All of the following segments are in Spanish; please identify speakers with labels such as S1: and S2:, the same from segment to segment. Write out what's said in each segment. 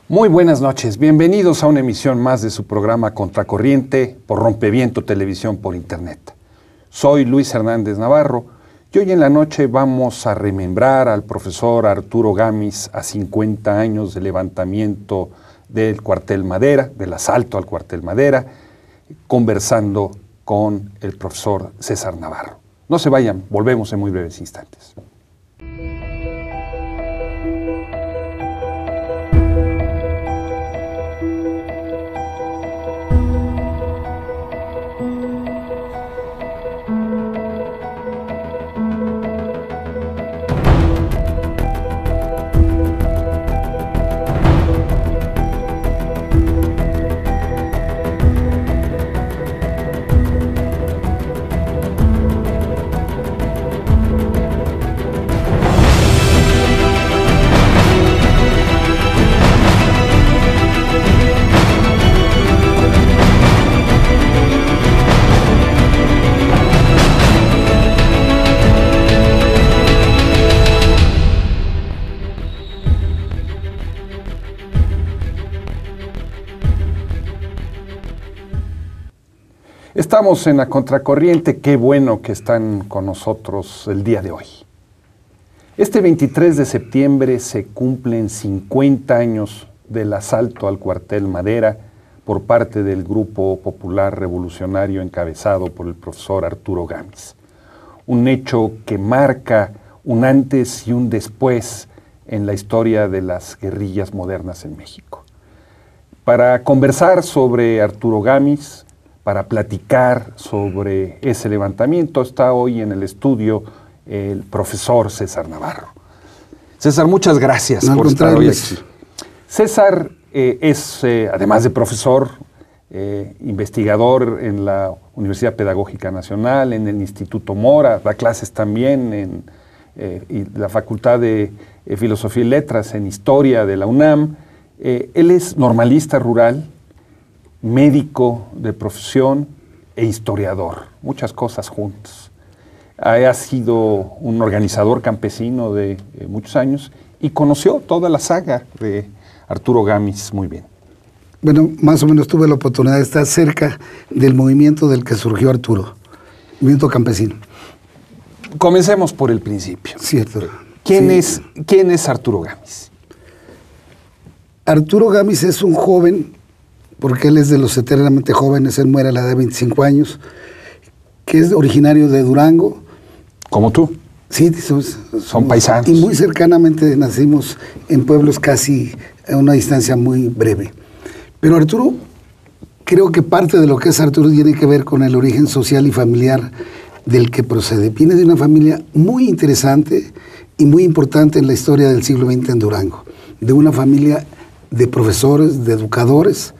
S1: Muy buenas noches, bienvenidos a una emisión más de su programa Contracorriente por Rompeviento Televisión por Internet. Soy Luis Hernández Navarro y hoy en la noche vamos a remembrar al profesor Arturo Gámez a 50 años del levantamiento del Cuartel Madera, del asalto al Cuartel Madera, conversando con el profesor César Navarro. No se vayan, volvemos en muy breves instantes. Estamos en la Contracorriente, qué bueno que están con nosotros el día de hoy. Este 23 de septiembre se cumplen 50 años del asalto al Cuartel Madera por parte del Grupo Popular Revolucionario encabezado por el profesor Arturo Gámez. Un hecho que marca un antes y un después en la historia de las guerrillas modernas en México. Para conversar sobre Arturo Gámez, para platicar sobre ese levantamiento, está hoy en el estudio el profesor César Navarro. César, muchas gracias por estar hoy aquí. César es, además de profesor, investigador en la Universidad Pedagógica Nacional, en el Instituto Mora, da clases también en la Facultad de Filosofía y Letras, en Historia de la UNAM. Él es normalista rural, médico de profesión e historiador, muchas cosas juntas. Ha sido un organizador campesino de muchos años y conoció toda la saga de Arturo Gámez muy bien.
S2: Bueno, más o menos tuve la oportunidad de estar cerca del movimiento del que surgió Arturo, movimiento campesino.
S1: Comencemos por el principio.
S2: Cierto.
S1: ¿Quién es Arturo Gámez?
S2: Arturo Gámez es un joven, porque él es de los eternamente jóvenes, él muere a la edad de 25 años, que es originario de Durango.
S1: ¿Como tú?
S2: Sí,
S1: son paisanos.
S2: Y muy cercanamente nacimos en pueblos casi a una distancia muy breve. Pero Arturo, creo que parte de lo que es Arturo tiene que ver con el origen social y familiar del que procede. Viene de una familia muy interesante y muy importante en la historia del siglo XX en Durango. De una familia de profesores, de educadores,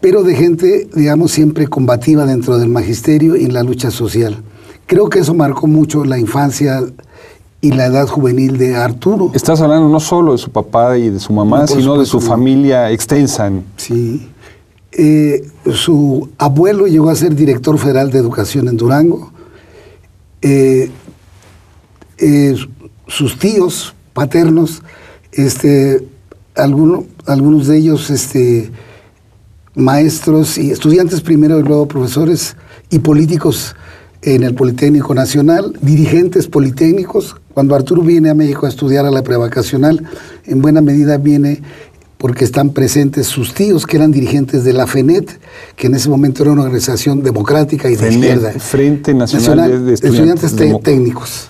S2: pero de gente, digamos, siempre combativa dentro del magisterio y en la lucha social. Creo que eso marcó mucho la infancia y la edad juvenil de Arturo.
S1: Estás hablando no solo de su papá y de su mamá, no, sino de su familia extensa.
S2: Sí. Su abuelo llegó a ser director federal de educación en Durango. Sus tíos paternos, algunos de ellos, maestros y estudiantes primero y luego profesores y políticos en el Politécnico Nacional, dirigentes politécnicos. Cuando Arturo viene a México a estudiar a la prevacacional, en buena medida viene porque están presentes sus tíos que eran dirigentes de la FENET, que en ese momento era una organización democrática y de izquierda.
S1: Frente Nacional de Estudiantes
S2: Técnicos.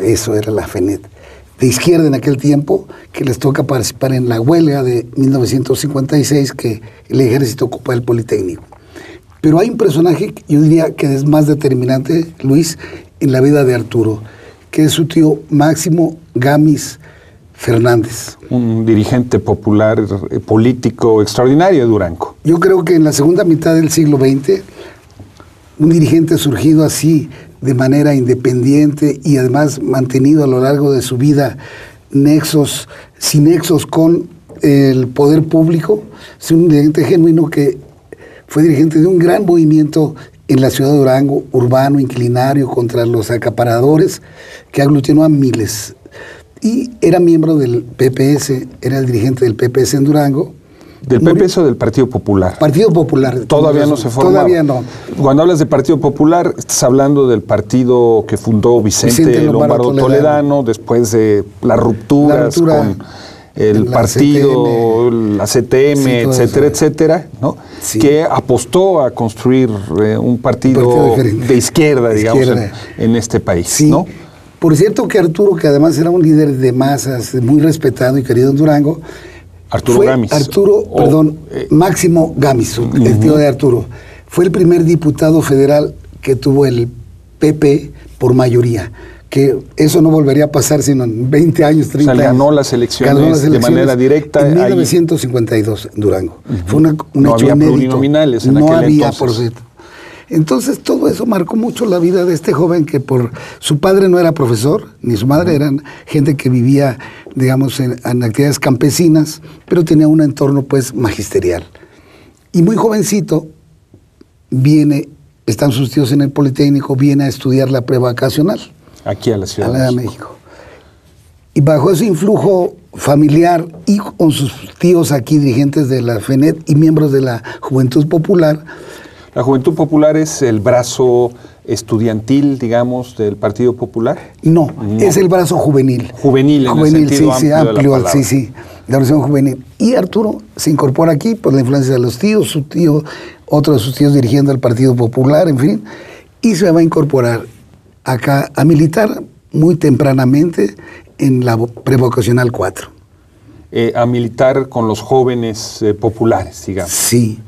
S2: Eso era la FENET. De izquierda en aquel tiempo, que les toca participar en la huelga de 1956 que el ejército ocupa el Politécnico. Pero hay un personaje, yo diría que es más determinante, Luis, en la vida de Arturo, que es su tío Máximo Gámez Fernández.
S1: Un dirigente popular, político extraordinario de Durango.
S2: Yo creo que en la segunda mitad del siglo XX, un dirigente surgido así, de manera independiente y además mantenido a lo largo de su vida sin nexos con el poder público, es un dirigente genuino que fue dirigente de un gran movimiento en la ciudad de Durango, urbano, inclinario, contra los acaparadores, que aglutinó a miles. y era miembro del PPS, era el dirigente del PPS en Durango.
S1: ¿Del PPS o del Partido Popular?
S2: Partido Popular.
S1: Todavía no se formaba.
S2: Todavía no.
S1: Cuando hablas de Partido Popular, estás hablando del partido que fundó Vicente Lombardo Toledano, después de las rupturas con el partido, la CTM, sí, etcétera, etcétera, ¿no? Sí. Que apostó a construir un partido de izquierda, digamos, en este país, sí. ¿no?
S2: Por cierto que Arturo, que además era un líder de masas, muy respetado y querido en Durango, Máximo Gamis, el tío de Arturo, fue el primer diputado federal que tuvo el PP por mayoría, que eso no volvería a pasar sino en 20 años, 30 años.
S1: Ganó las elecciones de manera directa.
S2: En 1952, en Durango. Fue un
S1: no
S2: hecho
S1: había
S2: inédito.
S1: Plurinominales en
S2: no
S1: aquel
S2: había,
S1: entonces.
S2: por cierto. Entonces todo eso marcó mucho la vida de este joven que por su padre no era profesor, ni su madre, eran gente que vivía, digamos, en actividades campesinas, pero tenía un entorno pues magisterial. Y muy jovencito están sus tíos en el Politécnico, viene a estudiar la prevacacional.
S1: Aquí a la Ciudad
S2: de México. Y bajo ese influjo familiar y con sus tíos aquí, dirigentes de la FENET y miembros de la Juventud Popular.
S1: ¿La Juventud Popular es el brazo estudiantil, digamos, del Partido Popular?
S2: No, es el brazo juvenil.
S1: Juvenil, en el sentido amplio,
S2: sí, la versión juvenil. Y Arturo se incorpora aquí por la influencia de los tíos, su tío, otro de sus tíos dirigiendo al Partido Popular, en fin, y se va a incorporar acá a militar muy tempranamente en la prevocacional 4.
S1: A militar con los jóvenes populares, digamos.
S2: Sí,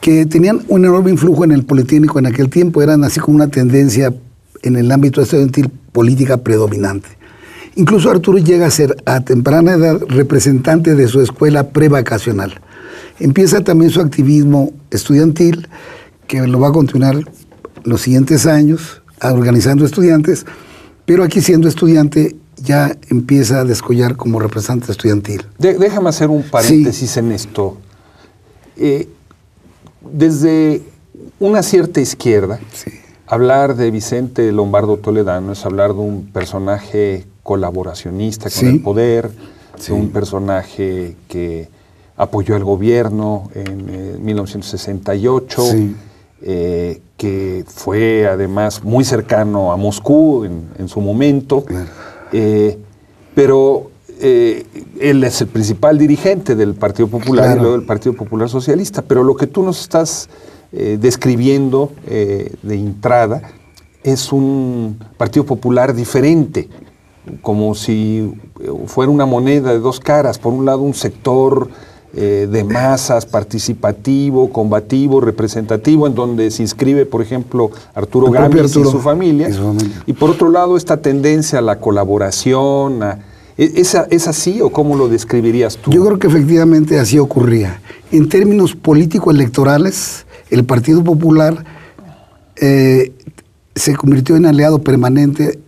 S2: que tenían un enorme influjo en el Politécnico en aquel tiempo, eran así como una tendencia en el ámbito estudiantil política predominante. Incluso Arturo llega a ser a temprana edad representante de su escuela prevacacional. Empieza también su activismo estudiantil, que lo va a continuar los siguientes años, organizando estudiantes, pero aquí siendo estudiante ya empieza a descollar como representante estudiantil.
S1: Déjame hacer un paréntesis en esto. Desde una cierta izquierda, hablar de Vicente Lombardo Toledano es hablar de un personaje colaboracionista con el poder, de un personaje que apoyó al gobierno en 1968, que fue además muy cercano a Moscú en su momento, pero él es el principal dirigente del Partido Popular y luego del Partido Popular Socialista, pero lo que tú nos estás describiendo de entrada es un Partido Popular diferente, como si fuera una moneda de dos caras. Por un lado, un sector de masas, participativo, combativo, representativo, en donde se inscribe, por ejemplo, Arturo Gamis y su familia. Y por otro lado, esta tendencia a la colaboración. ¿Es así o cómo lo describirías tú?
S2: Yo creo que efectivamente así ocurría. En términos político-electorales, el Partido Popular se convirtió en aliado permanente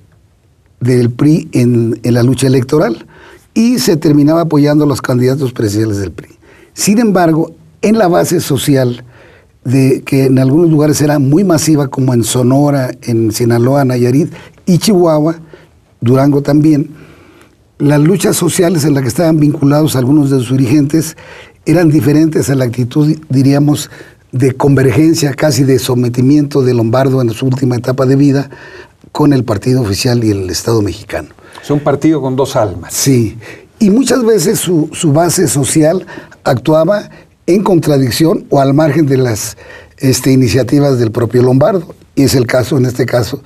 S2: del PRI en la lucha electoral y se terminaba apoyando a los candidatos presidenciales del PRI. Sin embargo, en la base social, que en algunos lugares era muy masiva, como en Sonora, en Sinaloa, Nayarit y Chihuahua, Durango también, las luchas sociales en las que estaban vinculados algunos de sus dirigentes eran diferentes a la actitud, diríamos, de convergencia, casi de sometimiento de Lombardo en su última etapa de vida con el partido oficial y el Estado mexicano.
S1: Es un partido con dos almas.
S2: Sí, y muchas veces su base social actuaba en contradicción o al margen de las iniciativas del propio Lombardo. Y es el caso, en este caso,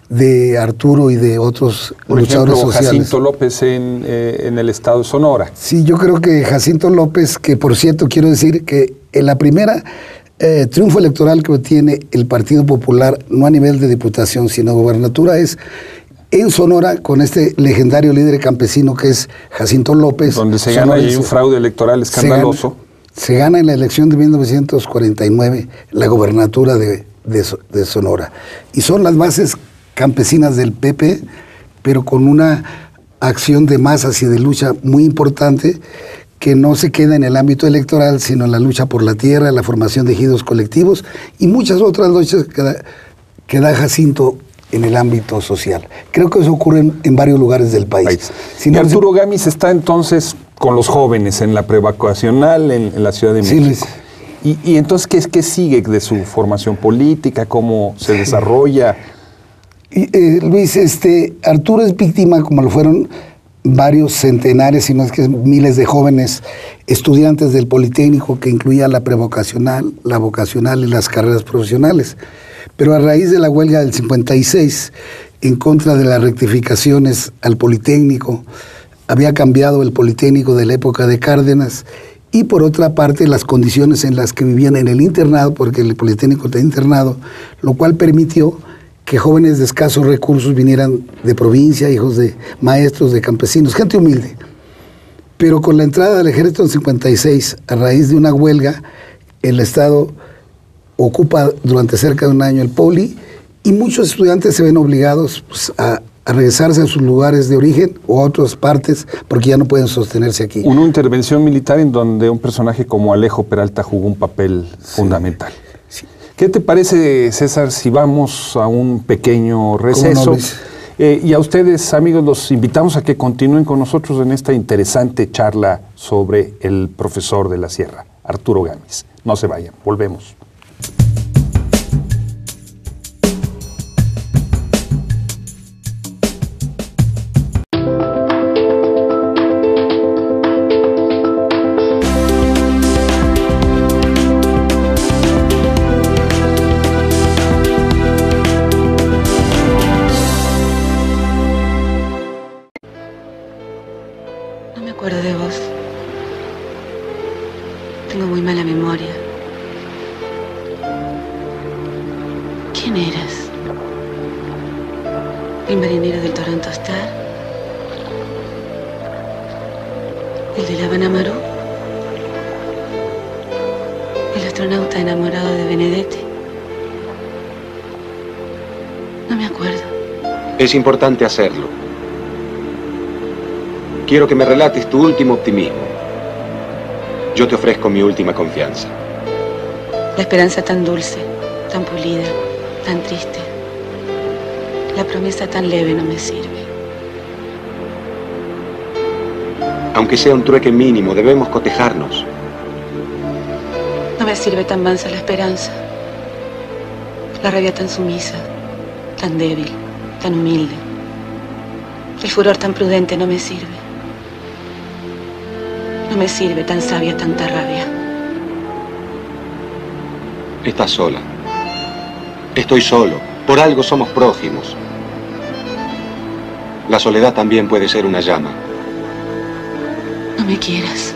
S2: de Arturo y de otros luchadores sociales. Por ejemplo,
S1: Jacinto López en el estado de Sonora.
S2: Sí, yo creo que Jacinto López, que por cierto quiero decir que en la primera triunfo electoral que obtiene el Partido Popular, no a nivel de diputación, sino gobernatura, es en Sonora con este legendario líder campesino que es Jacinto López.
S1: Donde se gana y hay un fraude electoral escandaloso.
S2: Se gana en la elección de 1949 la gobernatura de Sonora. Y son las bases campesinas del PP, pero con una acción de masas y de lucha muy importante que no se queda en el ámbito electoral, sino en la lucha por la tierra, la formación de ejidos colectivos y muchas otras luchas que da Jacinto en el ámbito social. Creo que eso ocurre en varios lugares del país.
S1: Y Arturo Gamis está entonces con los jóvenes en la prevacacional en la Ciudad de México.
S2: Luis.
S1: Y entonces, ¿qué sigue de su formación política? ¿Cómo se desarrolla?
S2: Luis, Arturo es víctima, como lo fueron varios centenares, si no es que miles de jóvenes estudiantes del Politécnico, que incluía la prevocacional, la vocacional y las carreras profesionales. Pero a raíz de la huelga del 56, en contra de las rectificaciones al Politécnico, había cambiado el Politécnico de la época de Cárdenas, y por otra parte las condiciones en las que vivían en el internado, porque el Politécnico tenía internado, lo cual permitió que jóvenes de escasos recursos vinieran de provincia, hijos de maestros, de campesinos, gente humilde. Pero con la entrada del ejército en 56, a raíz de una huelga, el Estado ocupa durante cerca de un año el Poli, y muchos estudiantes se ven obligados pues, a regresarse a sus lugares de origen o a otras partes porque ya no pueden sostenerse aquí.
S1: Una intervención militar en donde un personaje como Alejo Peralta jugó un papel fundamental.
S2: Sí.
S1: ¿Qué te parece, César, si vamos a un pequeño receso?
S2: ¿Cómo no,
S1: Y a ustedes, amigos, los invitamos a que continúen con nosotros en esta interesante charla sobre el profesor de la Sierra, Arturo Gamis. No se vayan, volvemos.
S3: De vos. Tengo muy mala memoria. ¿Quién eras? ¿El marinero del Toronto Star? ¿El de la Habana Maru? ¿El astronauta enamorado de Benedetti? No me acuerdo.
S4: Es importante hacerlo. Quiero que me relates tu último optimismo. Yo te ofrezco mi última confianza.
S3: La esperanza tan dulce, tan pulida, tan triste. La promesa tan leve no me sirve.
S4: Aunque sea un trueque mínimo, debemos cotejarnos.
S3: No me sirve tan mansa la esperanza. La rabia tan sumisa, tan débil, tan humilde. El furor tan prudente no me sirve. No me sirve tan sabia tanta rabia.
S4: Estás sola. Estoy solo. Por algo somos prójimos. La soledad también puede ser una llama.
S3: No me quieras.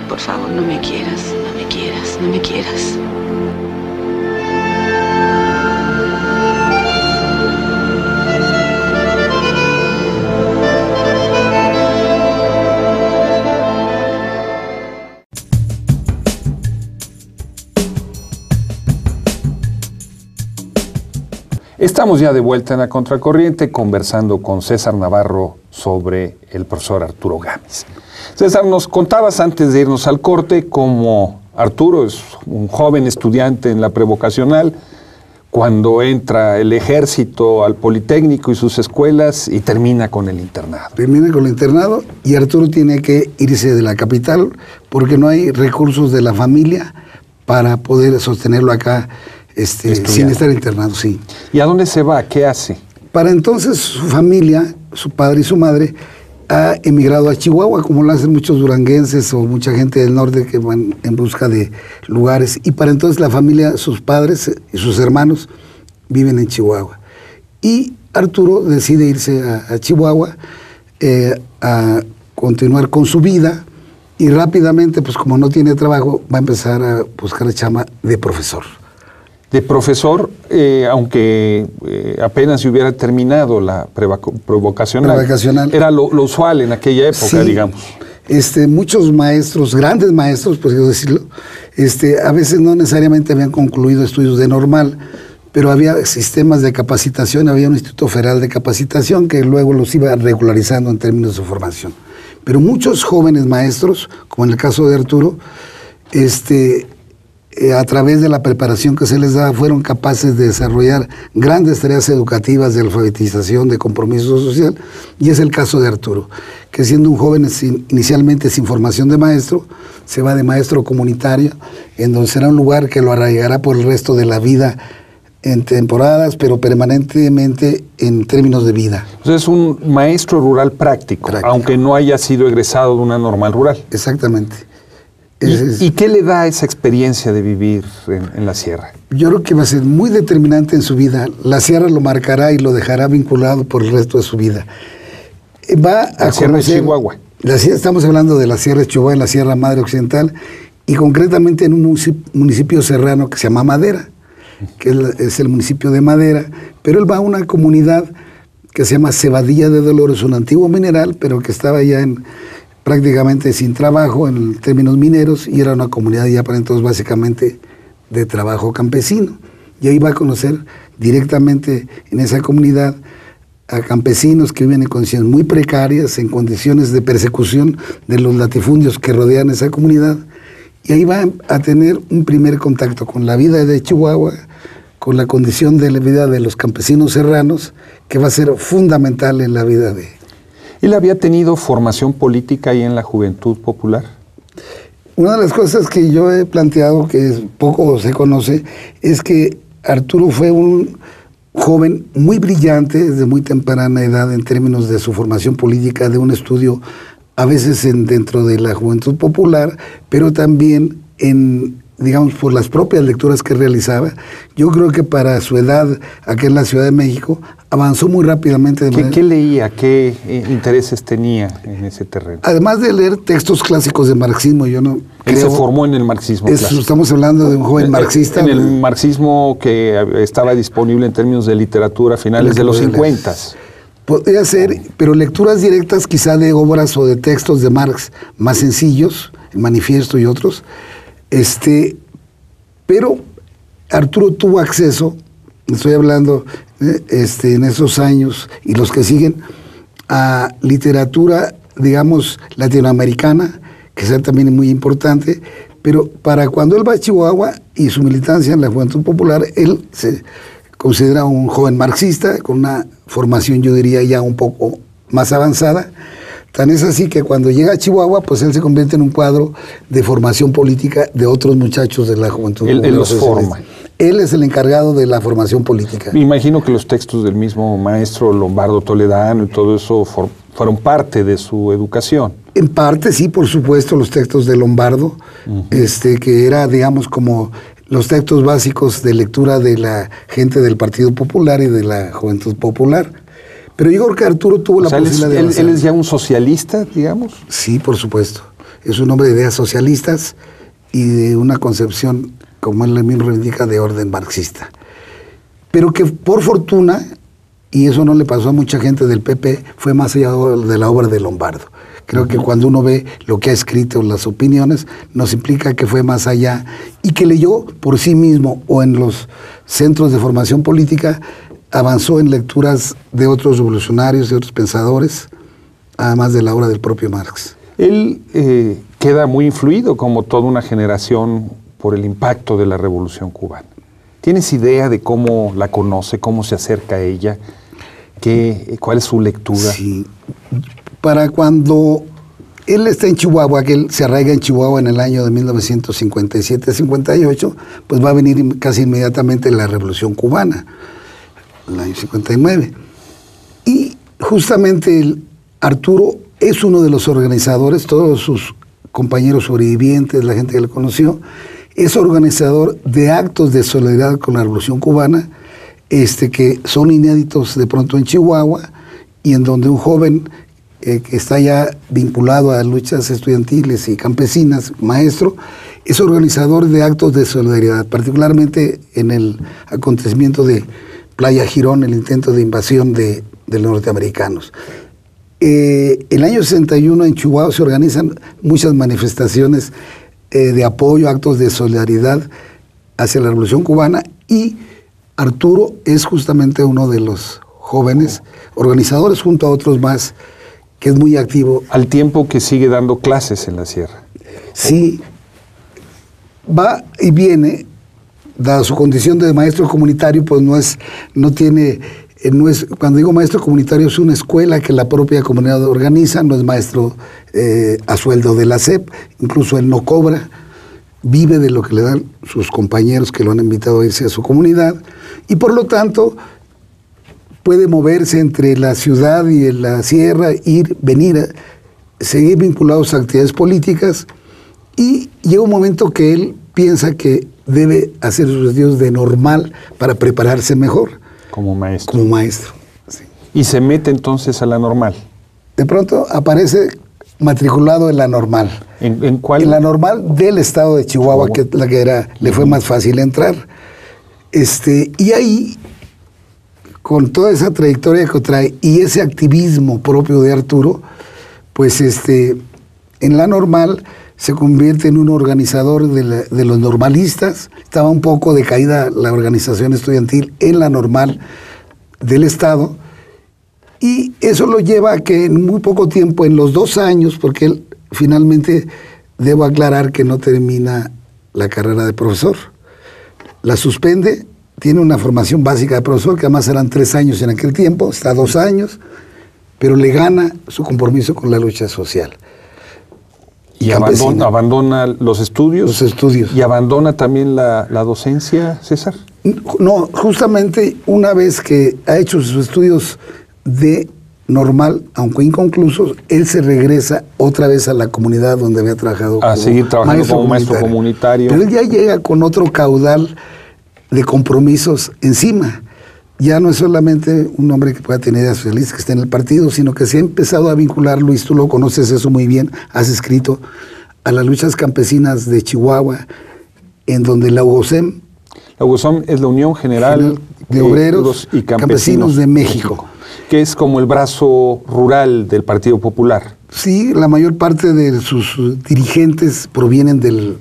S3: Por favor, no me quieras. No me quieras. No me quieras.
S1: Estamos ya de vuelta en la Contracorriente conversando con César Navarro sobre el profesor Arturo Gamis. César, nos contabas antes de irnos al corte cómo Arturo es un joven estudiante en la prevocacional cuando entra el ejército al Politécnico y sus escuelas y termina con el internado.
S2: Termina con el internado y Arturo tiene que irse de la capital porque no hay recursos de la familia para poder sostenerlo acá sin estar internado, sí.
S1: ¿Y a dónde se va? ¿Qué hace?
S2: Para entonces su familia, su padre y su madre, ha emigrado a Chihuahua, como lo hacen muchos duranguenses o mucha gente del norte que van en busca de lugares. Y para entonces la familia, sus padres y sus hermanos viven en Chihuahua. Y Arturo decide irse a Chihuahua a continuar con su vida y rápidamente, pues como no tiene trabajo, va a empezar a buscar la chamba de profesor.
S1: De profesor, aunque apenas se hubiera terminado la prevocacional, era lo usual en aquella época, sí, digamos.
S2: Muchos maestros, grandes maestros, por decirlo, a veces no necesariamente habían concluido estudios de normal, pero había sistemas de capacitación, había un Instituto Federal de Capacitación que luego los iba regularizando en términos de formación. Pero muchos jóvenes maestros, como en el caso de Arturo, a través de la preparación que se les da, fueron capaces de desarrollar grandes tareas educativas de alfabetización, de compromiso social, y es el caso de Arturo, que siendo un joven inicialmente sin formación de maestro, se va de maestro comunitario, en donde será un lugar que lo arraigará por el resto de la vida, en temporadas, pero permanentemente en términos de vida.
S1: O sea, es un maestro rural práctico, aunque no haya sido egresado de una normal rural.
S2: Exactamente.
S1: ¿Y qué le da esa experiencia de vivir en la sierra?
S2: Yo creo que va a ser muy determinante en su vida. La sierra lo marcará y lo dejará vinculado por el resto de su vida. Va a
S1: la Sierra de Chihuahua.
S2: Estamos hablando de la Sierra de Chihuahua, en la Sierra Madre Occidental, y concretamente en un municipio serrano que se llama Madera, que es el municipio de Madera, pero él va a una comunidad que se llama Cebadilla de Dolores, un antiguo mineral, pero que estaba ya prácticamente sin trabajo en términos mineros, y era una comunidad ya para entonces básicamente de trabajo campesino. Y ahí va a conocer directamente en esa comunidad a campesinos que viven en condiciones muy precarias, en condiciones de persecución de los latifundios que rodean esa comunidad, y ahí va a tener un primer contacto con la vida de Chihuahua, con la condición de la vida de los campesinos serranos, que va a ser fundamental en la vida de...
S1: ¿Él había tenido formación política ahí en la Juventud Popular?
S2: Una de las cosas que yo he planteado, que poco se conoce, es que Arturo fue un joven muy brillante desde muy temprana edad en términos de su formación política, de un estudio a veces dentro de la Juventud Popular, pero también digamos, por las propias lecturas que realizaba. Yo creo que para su edad, aquí en la Ciudad de México, avanzó muy rápidamente.
S1: ¿Qué leía? ¿Qué intereses tenía en ese terreno?
S2: Además de leer textos clásicos de marxismo,
S1: Él se formó en el marxismo clásico.
S2: Estamos hablando de un joven marxista.
S1: En el marxismo que estaba disponible en términos de literatura a finales de los 50.
S2: Podría ser, pero lecturas directas quizá de obras o de textos de Marx más sencillos, el Manifiesto y otros. Pero Arturo tuvo acceso, estoy hablando en esos años y los que siguen, a literatura, digamos, latinoamericana, que es también muy importante, pero para cuando él va a Chihuahua y su militancia en la Juventud Popular, él se considera un joven marxista con una formación, yo diría, ya un poco más avanzada. Tan es así que cuando llega a Chihuahua, pues él se convierte en un cuadro de formación política de otros muchachos de la Juventud.
S1: Él los forma.
S2: Él es el encargado de la formación política.
S1: Me imagino que los textos del mismo maestro Lombardo Toledano y todo eso fueron parte de su educación.
S2: En parte, sí, por supuesto, los textos de Lombardo, que era, digamos, como los textos básicos de lectura de la gente del Partido Popular y de la Juventud Popular. Pero yo creo que Arturo tuvo la posibilidad de avanzar.
S1: ¿Él es ya un socialista, digamos?
S2: Sí, por supuesto. Es un hombre de ideas socialistas y de una concepción, como él mismo reivindica, de orden marxista. Pero que por fortuna, y eso no le pasó a mucha gente del PP, fue más allá de la obra de Lombardo. Creo que cuando uno ve lo que ha escrito, las opiniones, nos implica que fue más allá y que leyó por sí mismo o en los centros de formación política, avanzó en lecturas de otros revolucionarios, de otros pensadores, además de la obra del propio Marx.
S1: Él queda muy influido, como toda una generación, por el impacto de la Revolución Cubana. ¿Tienes idea de cómo la conoce, cómo se acerca a ella? ¿Cuál es su lectura?
S2: Sí. Para cuando él está en Chihuahua, que él se arraiga en Chihuahua en el año de 1957-58, pues va a venir casi inmediatamente la Revolución Cubana, el año 59. Y justamente Arturo es uno de los organizadores, todos sus compañeros sobrevivientes, la gente que lo conoció, es organizador de actos de solidaridad con la Revolución Cubana, que son inéditos de pronto en Chihuahua, y en donde un joven que está ya vinculado a luchas estudiantiles y campesinas, maestro, es organizador de actos de solidaridad, particularmente en el acontecimiento de Playa Girón, el intento de invasión de los norteamericanos. El año 61 en Chihuahua se organizan muchas manifestaciones de apoyo, actos de solidaridad hacia la Revolución Cubana, y Arturo es justamente uno de los jóvenes organizadores junto a otros más, que es muy activo.
S1: Al tiempo que sigue dando clases en la sierra.
S2: Sí. va y viene, dada su condición de maestro comunitario, pues no tiene, cuando digo maestro comunitario, es una escuela que la propia comunidad organiza, no es maestro a sueldo de la SEP, incluso él no cobra, vive de lo que le dan sus compañeros que lo han invitado a irse a su comunidad, y por lo tanto puede moverse entre la ciudad y la sierra, ir, venir, seguir vinculados a actividades políticas, y llega un momento que él piensa que debe hacer sus estudios de normal para prepararse mejor.
S1: Como maestro.
S2: Como maestro, sí.
S1: Y se mete entonces a la normal.
S2: De pronto aparece matriculado en la normal.
S1: ¿En cuál?
S2: En la normal del estado de Chihuahua, que la que era, le fue más fácil entrar. Y ahí, con toda esa trayectoria que trae y ese activismo propio de Arturo, pues en la normal se convierte en un organizador de los normalistas. Estaba un poco decaída la organización estudiantil en la normal del estado, y eso lo lleva a que en muy poco tiempo, en los 2 años, porque él finalmente, debo aclarar que no termina la carrera de profesor, la suspende, tiene una formación básica de profesor, que además eran 3 años en aquel tiempo, está 2 años, pero le gana su compromiso con la lucha social.
S1: Y abandona los estudios.
S2: Los estudios.
S1: ¿Y abandona también la docencia, César?
S2: No, justamente una vez que ha hecho sus estudios de normal, aunque inconclusos, él se regresa otra vez a la comunidad donde había trabajado.
S1: A seguir trabajando como maestro comunitario.
S2: Pero él ya llega con otro caudal de compromisos encima. Ya no es solamente un hombre que pueda tener ideas socialistas, que esté en el partido, sino que se ha empezado a vincular, Luis, tú lo conoces eso muy bien, has escrito, a las luchas campesinas de Chihuahua, en donde la UGOSEM...
S1: La UGOSEM es la Unión General
S2: de Obreros y Campesinos de México,
S1: que es como el brazo rural del Partido Popular.
S2: Sí, la mayor parte de sus dirigentes provienen del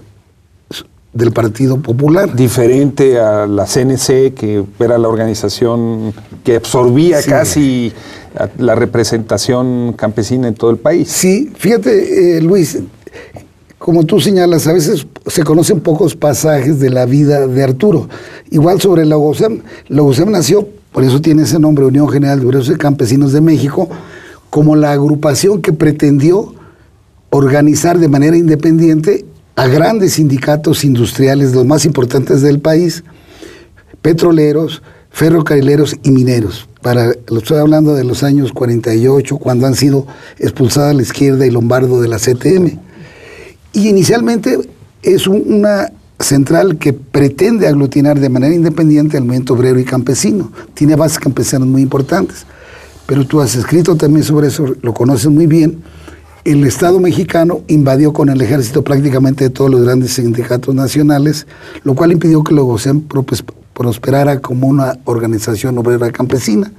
S2: Partido Popular.
S1: Diferente a la CNC, que era la organización que absorbía casi la representación campesina en todo el país.
S2: Sí, fíjate, Luis, como tú señalas, a veces se conocen pocos pasajes de la vida de Arturo. Igual sobre la UGOSEM. La UGOSEM nació, por eso tiene ese nombre, Unión General de Obreros y Campesinos de México, como la agrupación que pretendió organizar de manera independiente a grandes sindicatos industriales, los más importantes del país, petroleros, ferrocarrileros y mineros. Lo estoy hablando de los años 48, cuando han sido expulsadas la izquierda y Lombardo de la CTM. Y inicialmente es una central que pretende aglutinar de manera independiente al movimiento obrero y campesino. Tiene bases campesinas muy importantes. Pero tú has escrito también sobre eso, lo conoces muy bien. El Estado mexicano invadió con el ejército prácticamente todos los grandes sindicatos nacionales, lo cual impidió que la UGOSEM prosperara como una organización obrera campesina.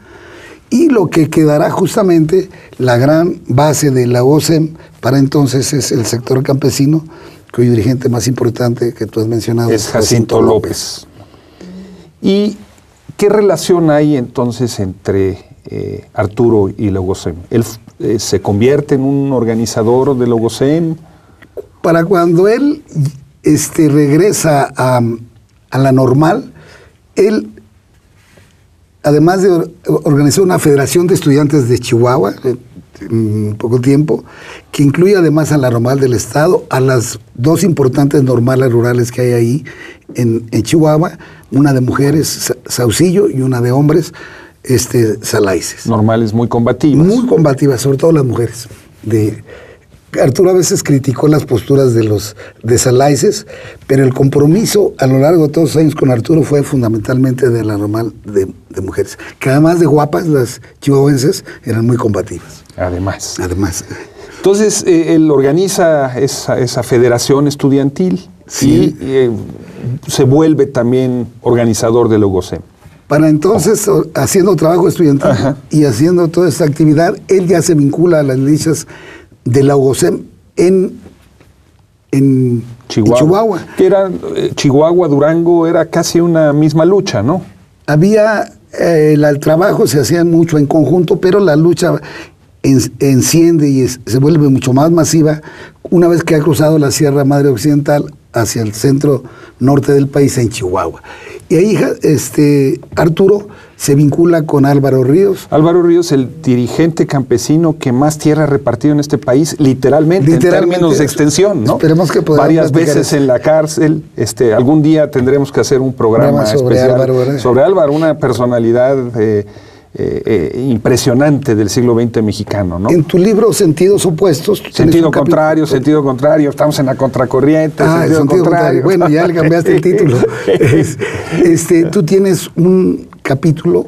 S2: Y lo que quedará justamente la gran base de la UGOSEM para entonces es el sector campesino, cuyo dirigente más importante que tú has mencionado
S1: es Jacinto López. ¿Y qué relación hay entonces entre Arturo y la UGOSEM? ¿Él se convierte en un organizador de la UGOSEM?
S2: Para cuando él regresa a la normal, él, además de organizar una federación de estudiantes de Chihuahua, en poco tiempo, que incluye además a la normal del estado, a las 2 importantes normales rurales que hay ahí en Chihuahua, una de mujeres, Saucillo, y una de hombres, Salaices.
S1: Normales muy combativas.
S2: Muy combativas, sobre todo las mujeres. Arturo a veces criticó las posturas de Salaices, pero el compromiso a lo largo de todos los años con Arturo fue fundamentalmente de la normal de mujeres, que además de guapas, las chihuahuenses eran muy combativas.
S1: Además.
S2: Entonces,
S1: él organiza esa federación estudiantil,
S2: sí,
S1: y se vuelve también organizador de la UGOSEM.
S2: Para entonces, haciendo trabajo estudiantil, ajá, y haciendo toda esta actividad, él ya se vincula a las milicias de la UGOSEM en Chihuahua.
S1: Que era Chihuahua, Durango, era casi una misma lucha, ¿no?
S2: Había, el trabajo se hacía mucho en conjunto, pero la lucha enciende y se vuelve mucho más masiva una vez que ha cruzado la Sierra Madre Occidental hacia el centro norte del país, en Chihuahua. Y ahí Arturo se vincula con Álvaro Ríos.
S1: Álvaro Ríos, el dirigente campesino que más tierra ha repartido en este país, literalmente en términos de extensión, ¿no?
S2: Esperemos que podamos
S1: varias veces en la cárcel. Algún día tendremos que hacer un programa
S2: sobre
S1: especial
S2: Álvaro,
S1: sobre Álvaro, una personalidad impresionante del siglo XX mexicano, ¿no?
S2: En tu libro Sentidos Opuestos.
S1: Sentido contrario, estamos en la contracorriente.
S2: Sentido contrario. Bueno, ya le cambiaste el título. Tú tienes un capítulo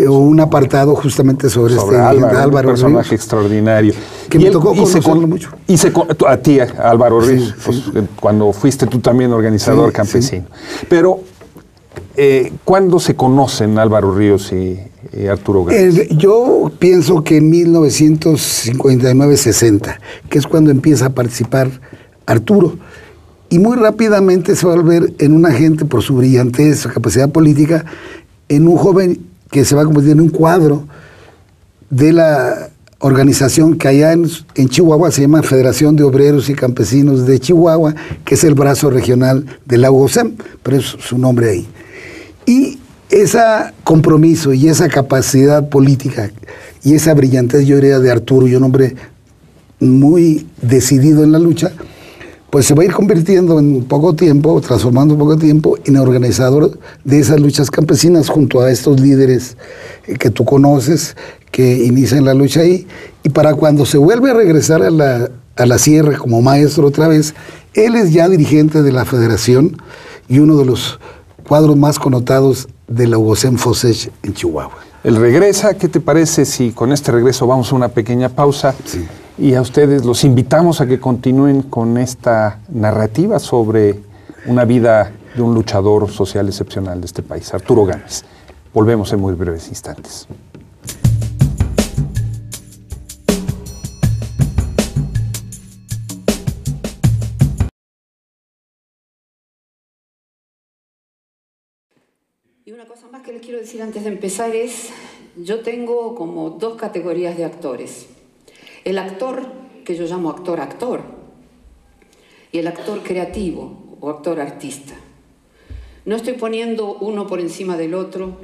S2: o un apartado justamente sobre
S1: Álvaro, un personaje
S2: Ríos,
S1: extraordinario.
S2: Que me tocó conocerlo mucho.
S1: A ti, Álvaro Ríos, sí. Cuando fuiste tú también organizador campesino. Sí. Pero, ¿cuándo se conocen Álvaro Ríos y Arturo Gámez?
S2: Yo pienso que en 1959-60, que es cuando empieza a participar Arturo. Y muy rápidamente se va a volver en un agente por su brillantez, su capacidad política, en un joven que se va a convertir en un cuadro de la organización que allá en Chihuahua se llama Federación de Obreros y Campesinos de Chihuahua, que es el brazo regional de la UOSEM, pero es su nombre ahí. Y ese compromiso y esa capacidad política y esa brillantez, yo diría, de Arturo, y un hombre muy decidido en la lucha, pues se va a ir convirtiendo en poco tiempo, transformando en poco tiempo, en organizador de esas luchas campesinas junto a estos líderes que tú conoces, que inician la lucha ahí. Y para cuando se vuelve a regresar a la sierra como maestro otra vez, él es ya dirigente de la federación y uno de los cuadros más connotados de la UOSEM Fosech en Chihuahua.
S1: Él regresa. ¿Qué te parece si con este regreso vamos a una pequeña pausa?
S2: Sí.
S1: Y a ustedes los invitamos a que continúen con esta narrativa sobre una vida de un luchador social excepcional de este país, Arturo Gámez. Volvemos en muy breves instantes.
S3: Y una cosa más que les quiero decir antes de empezar es, yo tengo como dos categorías de actores. El actor, que yo llamo actor-actor, y el actor creativo o actor-artista. No estoy poniendo uno por encima del otro,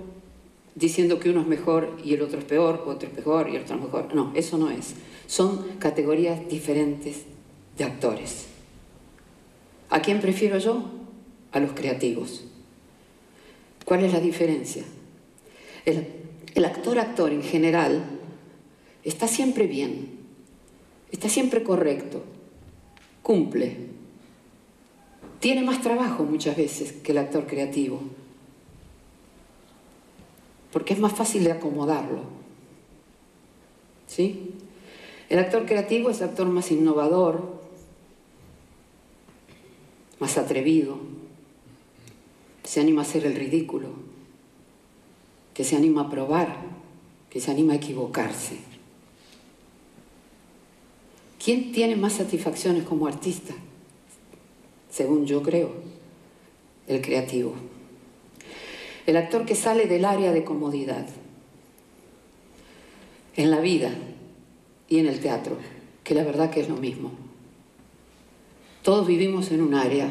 S3: diciendo que uno es mejor y el otro es peor, otro es mejor y el otro es mejor. No, eso no es. Son categorías diferentes de actores. ¿A quién prefiero yo? A los creativos. ¿Cuál es la diferencia? El actor-actor en general está siempre bien. Está siempre correcto, cumple. Tiene más trabajo muchas veces que el actor creativo, porque es más fácil de acomodarlo. ¿Sí? El actor creativo es el actor más innovador, más atrevido, se anima a hacer el ridículo, que se anima a probar, que se anima a equivocarse. ¿Quién tiene más satisfacciones como artista? Según yo creo, el creativo. El actor que sale del área de comodidad. En la vida y en el teatro, que la verdad que es lo mismo. Todos vivimos en un área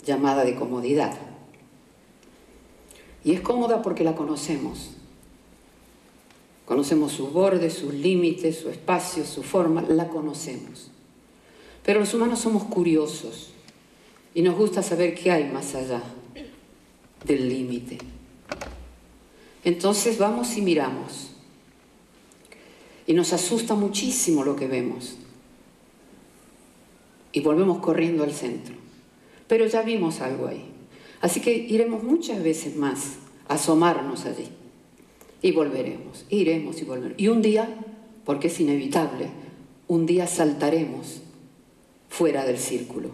S3: llamada de comodidad. Y es cómoda porque la conocemos. Conocemos sus bordes, sus límites, su espacio, su forma, la conocemos. Pero los humanos somos curiosos y nos gusta saber qué hay más allá del límite. Entonces vamos y miramos. Y nos asusta muchísimo lo que vemos. Y volvemos corriendo al centro. Pero ya vimos algo ahí. Así que iremos muchas veces más a asomarnos allí. Y volveremos, iremos y volveremos. Y un día, porque es inevitable, un día saltaremos fuera del círculo.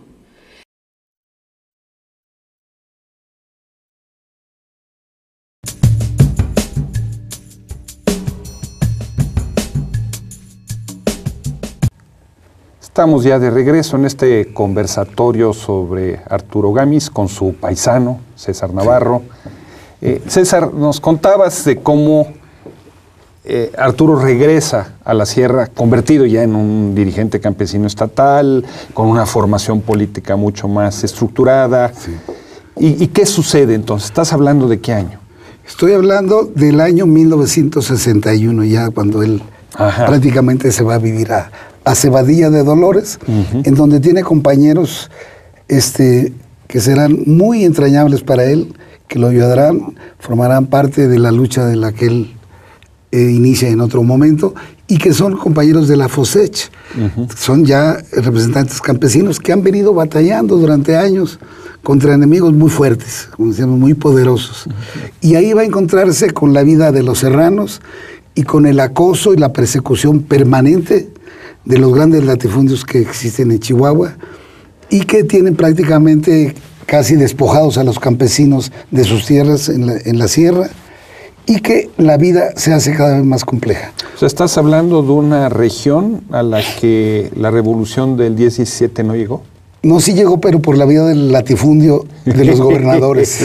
S1: Estamos ya de regreso en este conversatorio sobre Arturo Gámez con su paisano, César Navarro. César, nos contabas de cómo Arturo regresa a la sierra, convertido ya en un dirigente campesino estatal, con una formación política mucho más estructurada.
S2: Sí.
S1: ¿Y qué sucede entonces? ¿Estás hablando de qué año?
S2: Estoy hablando del año 1961, ya cuando él prácticamente se va a vivir a Cebadilla de Dolores, en donde tiene compañeros que serán muy entrañables para él, que lo ayudarán, formarán parte de la lucha de la que él inicia en otro momento, y que son compañeros de la FOSECH. Son ya representantes campesinos que han venido batallando durante años contra enemigos muy fuertes, como decíamos, muy poderosos. Y ahí va a encontrarse con la vida de los serranos y con el acoso y la persecución permanente de los grandes latifundios que existen en Chihuahua y que tienen prácticamente casi despojados a los campesinos de sus tierras en la sierra, y que la vida se hace cada vez más compleja.
S1: O sea, estás hablando de una región a la que la revolución del 17 no llegó.
S2: No, sí llegó, pero por la vía del latifundio de los gobernadores.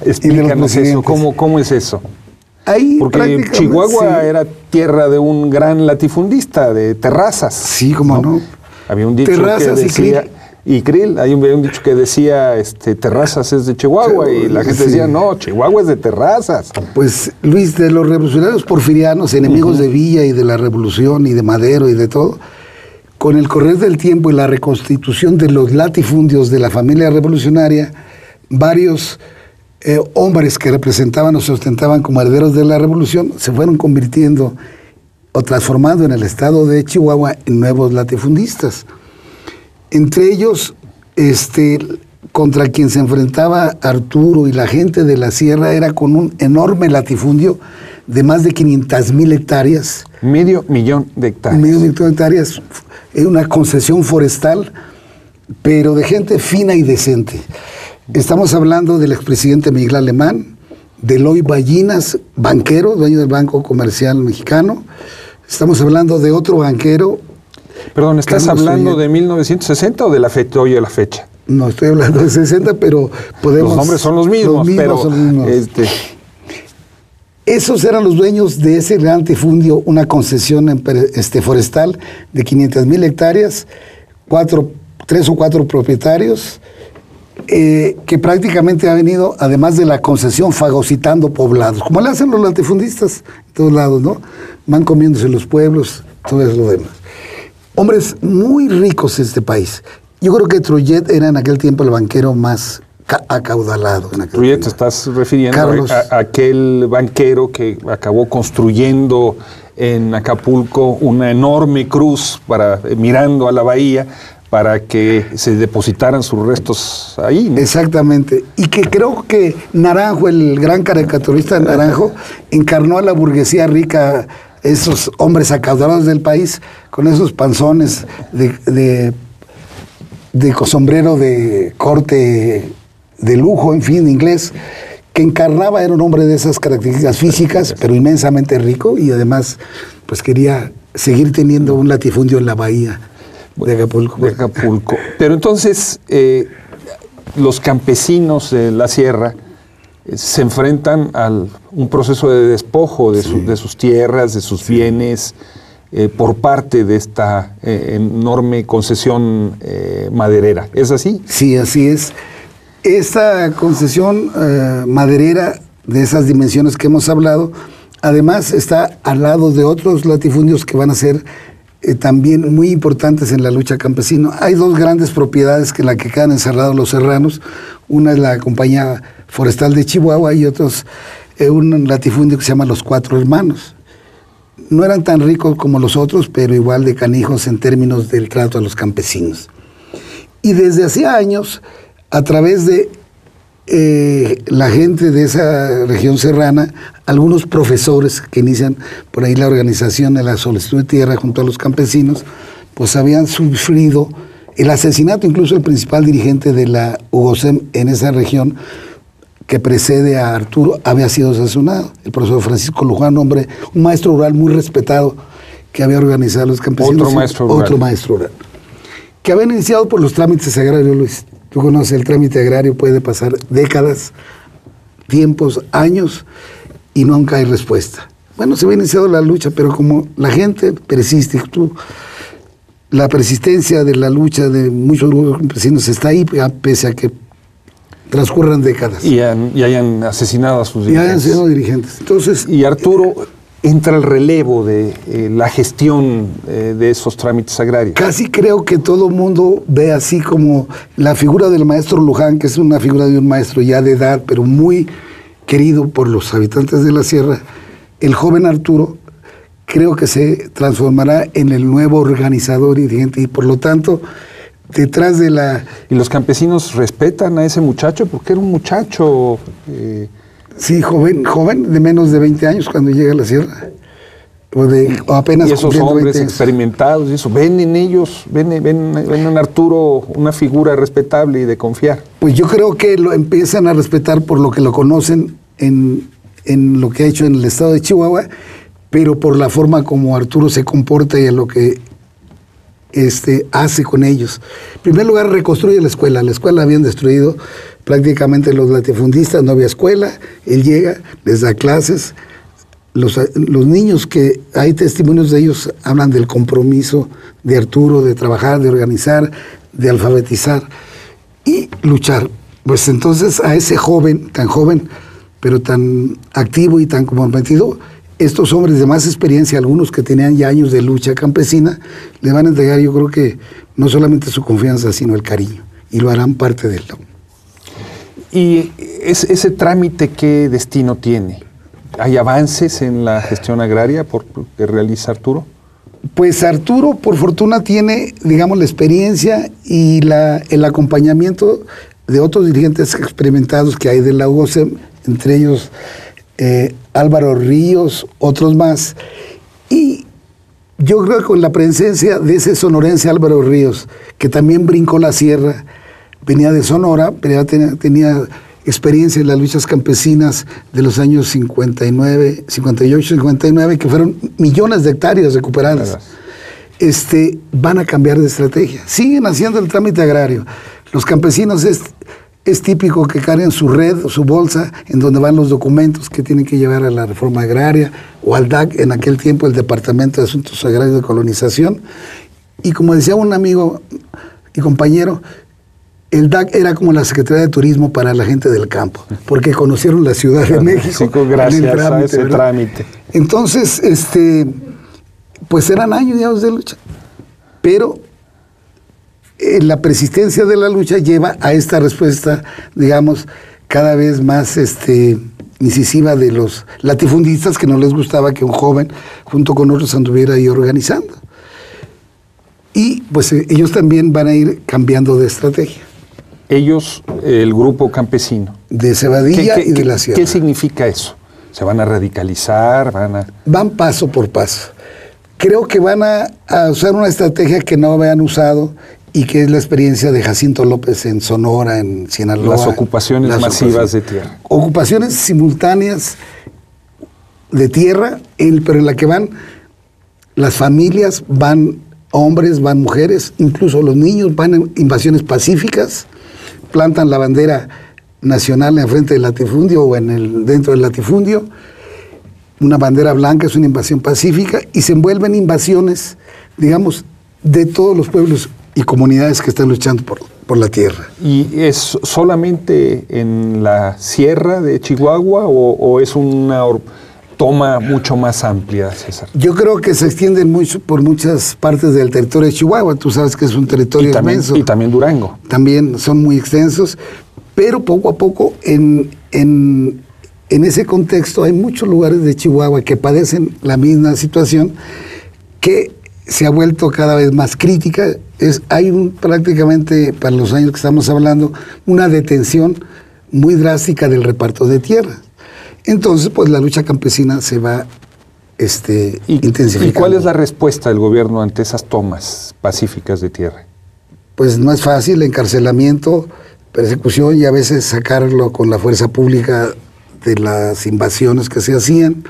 S1: Explícanos eso, ¿cómo es eso?
S2: Ahí
S1: porque Chihuahua era tierra de un gran latifundista, de Terrazas.
S2: Sí, cómo no.
S1: Había un dicho
S2: Terrazas
S1: que decía... Y Krill, hay un dicho que decía, Terrazas es de Chihuahua, y la gente decía, no, Chihuahua es de Terrazas.
S2: Pues, Luis, de los revolucionarios porfirianos, enemigos de Villa y de la Revolución y de Madero y de todo, con el correr del tiempo y la reconstitución de los latifundios de la familia revolucionaria, varios hombres que representaban o se ostentaban como herederos de la revolución se fueron convirtiendo o transformando en el estado de Chihuahua en nuevos latifundistas. Entre ellos, contra quien se enfrentaba Arturo y la gente de la sierra era con un enorme latifundio de más de 500,000 hectáreas.
S1: Medio millón de hectáreas.
S2: Medio millón de hectáreas. Es una concesión forestal, pero de gente fina y decente. Estamos hablando del expresidente Miguel Alemán, de Eloy Ballinas, banquero, dueño del Banco Comercial Mexicano. Estamos hablando de otro banquero.
S1: Perdón, ¿estás hablando de 1960 o de la fecha, hoy de la fecha?
S2: No, estoy hablando de 60, pero podemos...
S1: Los nombres son los mismos, pero...
S2: Son los mismos. Esos eran los dueños de ese gran latifundio, una concesión forestal de 500,000 hectáreas, 3 o 4 propietarios, que prácticamente ha venido, además de la concesión, fagocitando poblados, como le hacen los latifundistas en todos lados, ¿no? Van comiéndose los pueblos, todo eso lo demás. Hombres muy ricos en este país. Yo creo que Trullet era en aquel tiempo el banquero más acaudalado.
S1: Trullet, te estás refiriendo a aquel banquero que acabó construyendo en Acapulco una enorme cruz mirando a la bahía para que se depositaran sus restos ahí, ¿no?
S2: Exactamente. Y que creo que Naranjo, el gran caricaturista Naranjo, encarnó a la burguesía rica, esos hombres acaudalados del país, con esos panzones de sombrero de corte de lujo, en fin, inglés, que encarnaba, era un hombre de esas características físicas, pero inmensamente rico, y además pues quería seguir teniendo un latifundio en la bahía de Acapulco.
S1: Pero entonces los campesinos de la sierra se enfrentan a un proceso de despojo de sus tierras, de sus bienes, por parte de esta enorme concesión maderera. ¿Es así?
S2: Sí, así es. Esta concesión maderera de esas dimensiones que hemos hablado, además está al lado de otros latifundios que van a ser también muy importantes en la lucha campesina. Hay 2 grandes propiedades en las que quedan encerrados los serranos. Una es la Compañía Forestal de Chihuahua y otros un latifundio que se llama Los Cuatro Hermanos. No eran tan ricos como los otros, pero igual de canijos en términos del trato a los campesinos. Y desde hacía años, a través de la gente de esa región serrana, algunos profesores que inician por ahí la organización de la solicitud de tierra junto a los campesinos, pues habían sufrido el asesinato, incluso el principal dirigente de la UGOSEM en esa región que precede a Arturo, había sido asesinado. El profesor Francisco Luján, un maestro rural muy respetado que había organizado a los campesinos. Otro maestro rural. Que habían iniciado por los trámites agrarios, Luis. Tú conoces, el trámite agrario puede pasar décadas, tiempos, años, y nunca hay respuesta. bueno, se había iniciado la lucha, pero como la gente persiste, la persistencia de la lucha de muchos grupos campesinos está ahí, pese a que transcurran décadas.
S1: Y hayan asesinado a sus dirigentes.
S2: Y hayan sido dirigentes. Entonces,
S1: y Arturo, entra el relevo de la gestión de esos trámites agrarios.
S2: Casi creo que todo el mundo ve así como la figura del maestro Luján, que es una figura de un maestro ya de edad, pero muy querido por los habitantes de la sierra. El joven Arturo creo que se transformará en el nuevo organizador y dirigente, y por lo tanto, detrás de la...
S1: ¿Y los campesinos respetan a ese muchacho? Porque era un muchacho...
S2: Sí, joven, de menos de 20 años cuando llega a la sierra. O apenas
S1: y esos hombres experimentados, y eso, ven en ellos, ven en Arturo una figura respetable y de confiar.
S2: Pues yo creo que lo empiezan a respetar por lo que lo conocen en lo que ha hecho en el estado de Chihuahua, pero por la forma como Arturo se comporta y en lo que hace con ellos. En primer lugar, reconstruye la escuela. La escuela la habían destruido prácticamente los latifundistas, no había escuela. Él llega, les da clases. Los niños que hay testimonios de ellos hablan del compromiso de Arturo, de trabajar, de organizar, de alfabetizar y luchar. Pues entonces a ese joven, pero tan activo y tan comprometido, estos hombres de más experiencia, algunos que tenían ya años de lucha campesina, le van a entregar, yo creo que no solamente su confianza, sino el cariño, y lo harán parte de él.
S1: ¿Y ese trámite qué destino tiene? ¿Hay avances en la gestión agraria que realiza Arturo?
S2: Pues Arturo, por fortuna, tiene, digamos, la experiencia y el acompañamiento de otros dirigentes experimentados que hay de la UOCEM, entre ellos Álvaro Ríos, otros más. Y yo creo que con la presencia de ese sonorense Álvaro Ríos, que también brincó la sierra, venía de Sonora, pero ya tenía experiencia en las luchas campesinas de los años 58, 59, que fueron millones de hectáreas recuperadas. Van a cambiar de estrategia. Siguen haciendo el trámite agrario. Los campesinos es típico que carguen su red, su bolsa, en donde van los documentos que tienen que llevar a la reforma agraria o al DAC, en aquel tiempo el Departamento de Asuntos Agrarios de Colonización. Y como decía un amigo y compañero, el DAC era como la Secretaría de Turismo para la gente del campo, porque conocieron la Ciudad de México.
S1: Sí, gracias a ese trámite.
S2: Entonces, pues eran años de lucha, pero la persistencia de la lucha lleva a esta respuesta, digamos, cada vez más incisiva de los latifundistas, que no les gustaba que un joven, junto con otros, anduviera ahí organizando. Y pues ellos también van a ir cambiando de estrategia.
S1: Ellos, el grupo campesino.
S2: De Cebadilla y de la Sierra.
S1: ¿Qué significa eso? ¿Se van a radicalizar?
S2: Van paso por paso. Creo que van a usar una estrategia que no habían usado y que es la experiencia de Jacinto López en Sonora, en Sinaloa.
S1: Las ocupaciones masivas de tierra.
S2: Ocupaciones simultáneas de tierra, pero en la que van las familias, van hombres, van mujeres, incluso los niños, van en invasiones pacíficas, plantan la bandera nacional en frente del latifundio o dentro del latifundio, una bandera blanca, es una invasión pacífica, y se envuelven invasiones, digamos, de todos los pueblos y comunidades que están luchando por la tierra.
S1: ¿Y es solamente en la sierra de Chihuahua o es una toma mucho más amplia, César?
S2: Yo creo que se extienden mucho por muchas partes del territorio de Chihuahua. Tú sabes que es un territorio inmenso.
S1: Y también Durango.
S2: También son muy extensos, pero poco a poco en ese contexto hay muchos lugares de Chihuahua que padecen la misma situación, que se ha vuelto cada vez más crítica. Hay prácticamente, para los años que estamos hablando, una detención muy drástica del reparto de tierra. Entonces, pues la lucha campesina se va intensificando.
S1: ¿Y cuál es la respuesta del gobierno ante esas tomas pacíficas de tierra?
S2: Pues no es fácil, encarcelamiento, persecución y a veces sacarlo con la fuerza pública de las invasiones que se hacían.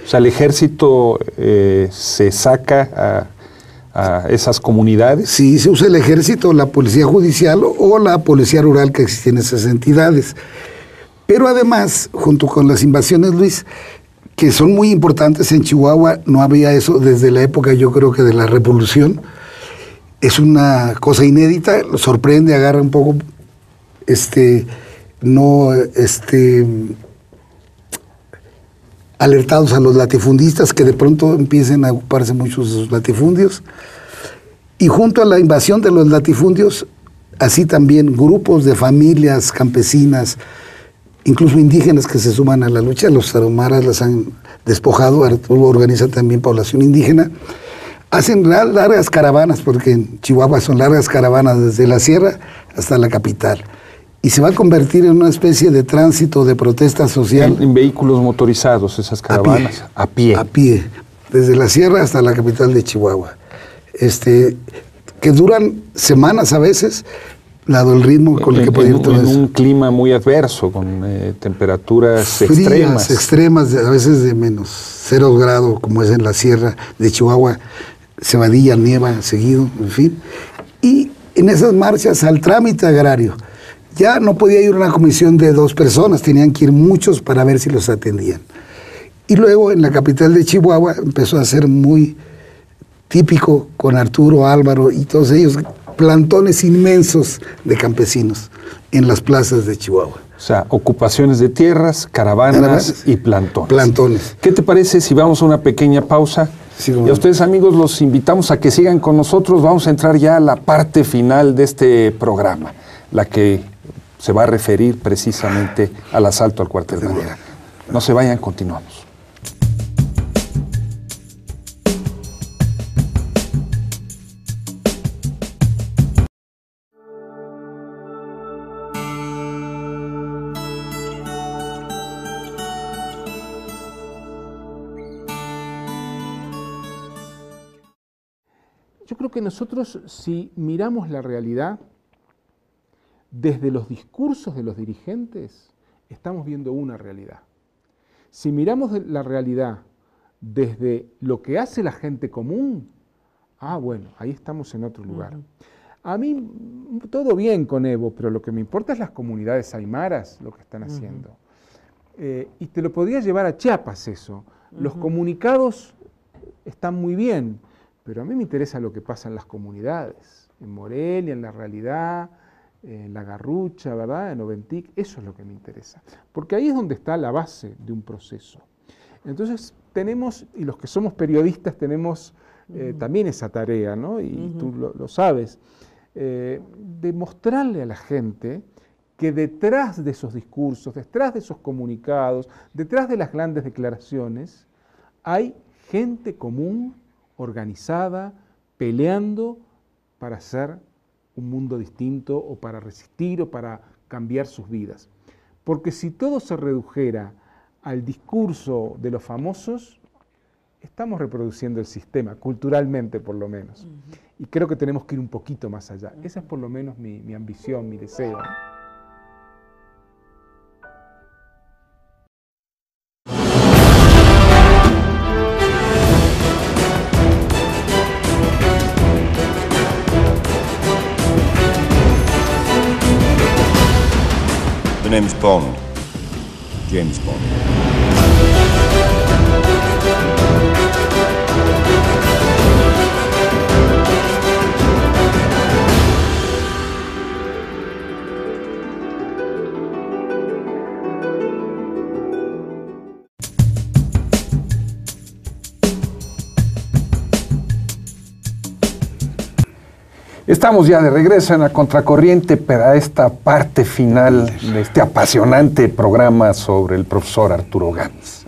S1: O sea, el ejército se saca a esas comunidades.
S2: Sí, se usa el ejército, la policía judicial o la policía rural que existen en esas entidades. Pero además, junto con las invasiones, Luis, que son muy importantes. En Chihuahua no había eso desde la época, yo creo que de la Revolución. Es una cosa inédita, sorprende, agarra un poco, alertados a los latifundistas, que de pronto empiecen a ocuparse muchos de sus latifundios. Y junto a la invasión de los latifundios, así también grupos de familias campesinas, incluso indígenas que se suman a la lucha. Los tarahumaras las han despojado, Arturo organiza también población indígena. Hacen largas caravanas, porque en Chihuahua son largas caravanas desde la sierra hasta la capital. Y se va a convertir en una especie de tránsito de protesta social.
S1: En vehículos motorizados, esas caravanas. A pie.
S2: A pie, desde la sierra hasta la capital de Chihuahua. Que duran semanas a veces, dado el ritmo con el que puede ir todo eso.
S1: En un clima muy adverso, con temperaturas
S2: frías, extremas, a veces de menos 0 grados, como es en la sierra de Chihuahua. Cebadilla, nieva seguido, en fin. Y en esas marchas al trámite agrario, ya no podía ir una comisión de 2 personas, tenían que ir muchos para ver si los atendían. Y luego en la capital de Chihuahua empezó a ser muy típico con Arturo, Álvaro y todos ellos, plantones inmensos de campesinos en las plazas de Chihuahua.
S1: O sea, ocupaciones de tierras, caravanas y plantones.
S2: Plantones.
S1: ¿Qué te parece si vamos a una pequeña pausa?
S2: Sí,
S1: y a ustedes, amigos, los invitamos a que sigan con nosotros. Vamos a entrar ya a la parte final de este programa, la que se va a referir precisamente al asalto al cuartel Madera. No se vayan, continuamos.
S5: Yo creo que nosotros, si miramos la realidad desde los discursos de los dirigentes, estamos viendo una realidad. Si miramos la realidad desde lo que hace la gente común, bueno, ahí estamos en otro lugar. A mí, todo bien con Evo, pero lo que me importa es las comunidades aymaras, lo que están haciendo. Y te lo podría llevar a Chiapas eso. Los comunicados están muy bien, pero a mí me interesa lo que pasa en las comunidades, en Morelia, en la realidad, en La Garrucha, ¿verdad? En Oventic, eso es lo que me interesa. Porque ahí es donde está la base de un proceso. Entonces tenemos, y los que somos periodistas tenemos también esa tarea, ¿no? Y tú lo sabes, de mostrarle a la gente que detrás de esos discursos, detrás de esos comunicados, detrás de las grandes declaraciones, hay gente común, organizada, peleando para hacer un mundo distinto o para resistir o para cambiar sus vidas. Porque si todo se redujera al discurso de los famosos, estamos reproduciendo el sistema, culturalmente por lo menos. Y creo que tenemos que ir un poquito más allá. Esa es por lo menos mi ambición, mi deseo, ¿no?
S6: The name's Bond. James Bond.
S1: Estamos ya de regreso en la Contracorriente para esta parte final de este apasionante programa sobre el profesor Arturo Gámez.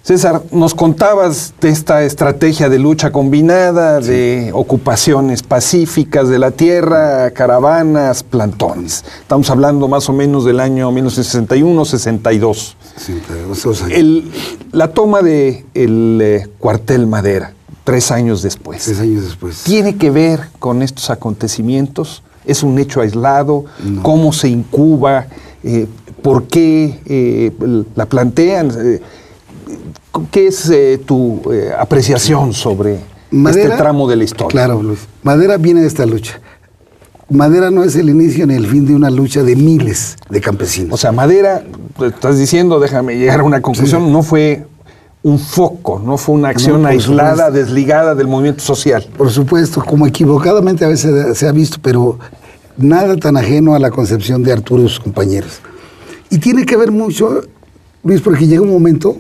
S1: César, nos contabas de esta estrategia de lucha combinada, de ocupaciones pacíficas de la tierra, caravanas, plantones. Estamos hablando más o menos del año 1961-62. La toma del cuartel Madera. 3 años después.
S2: 3 años después.
S1: ¿Tiene que ver con estos acontecimientos? ¿Es un hecho aislado?
S2: No.
S1: ¿Cómo se incuba? ¿Por qué la plantean? ¿Qué es tu apreciación sobre
S2: Madera,
S1: este tramo de la historia?
S2: Claro, Luis. Madera viene de esta lucha. Madera no es el inicio ni el fin de una lucha de miles de campesinos.
S1: O sea, Madera, estás diciendo, déjame llegar a una conclusión, no fue un foco, no fue una acción aislada, desligada del movimiento social.
S2: Por supuesto, como equivocadamente a veces se ha visto, pero nada tan ajeno a la concepción de Arturo y sus compañeros. Y tiene que ver mucho, Luis, porque llega un momento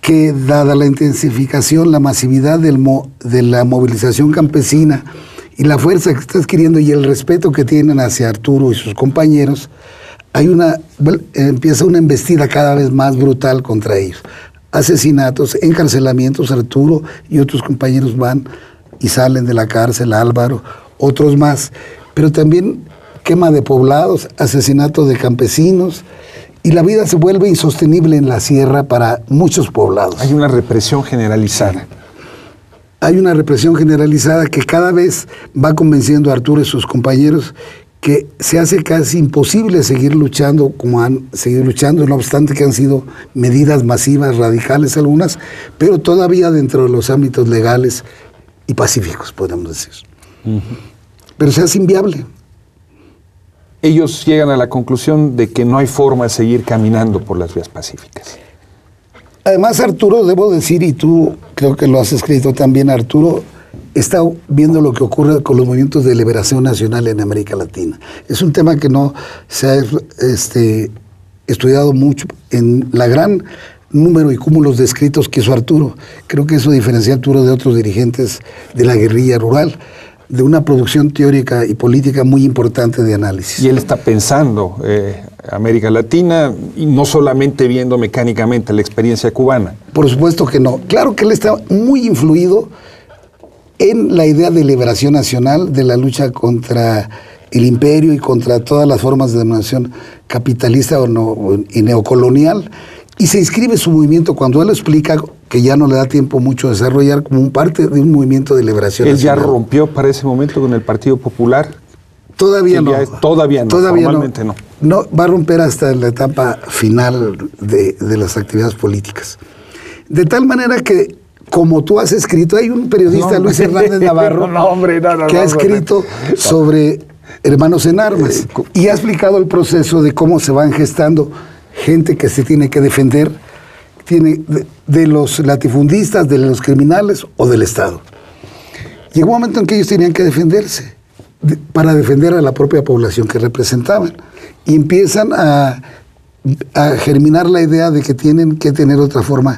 S2: que, dada la intensificación, la masividad de la movilización campesina y la fuerza que está adquiriendo y el respeto que tienen hacia Arturo y sus compañeros, empieza una embestida cada vez más brutal contra ellos. Asesinatos, encarcelamientos, Arturo y otros compañeros van y salen de la cárcel, Álvaro, otros más, pero también quema de poblados, asesinato de campesinos, y la vida se vuelve insostenible en la sierra para muchos poblados.
S1: Hay una represión generalizada.
S2: Hay una represión generalizada que cada vez va convenciendo a Arturo y sus compañeros que se hace casi imposible seguir luchando como han seguido luchando, no obstante que han sido medidas masivas, radicales algunas, pero todavía dentro de los ámbitos legales y pacíficos, podríamos decir. Pero se hace inviable.
S1: Ellos llegan a la conclusión de que no hay forma de seguir caminando por las vías pacíficas.
S2: Además, Arturo, debo decir, y tú creo que lo has escrito también, Arturo está viendo lo que ocurre con los movimientos de liberación nacional en América Latina. Es un tema que no se ha estudiado mucho en la gran número y cúmulos de escritos que hizo Arturo. Creo que eso diferencia a Arturo de otros dirigentes de la guerrilla rural, de una producción teórica y política muy importante de análisis.
S1: Y él está pensando América Latina y no solamente viendo mecánicamente la experiencia cubana.
S2: Por supuesto que no. Claro que él está muy influido en la idea de liberación nacional, de la lucha contra el imperio y contra todas las formas de dominación capitalista y neocolonial. Y se inscribe su movimiento cuando él explica que ya no le da tiempo mucho a desarrollar como parte de un movimiento de liberación nacional.
S1: ¿Él ya rompió para ese momento con el Partido Popular?
S2: Todavía no.
S1: Todavía formalmente no.
S2: No, va a romper hasta la etapa final de las actividades políticas. De tal manera que, como tú has escrito, hay un periodista, Luis Hernández Navarro, que ha escrito sobre Hermanos en Armas y ha explicado el proceso de cómo se van gestando gente que se tiene que defender de los latifundistas, de los criminales o del Estado. Llegó un momento en que ellos tenían que defenderse para defender a la propia población que representaban y empiezan a germinar la idea de que tienen que tener otra forma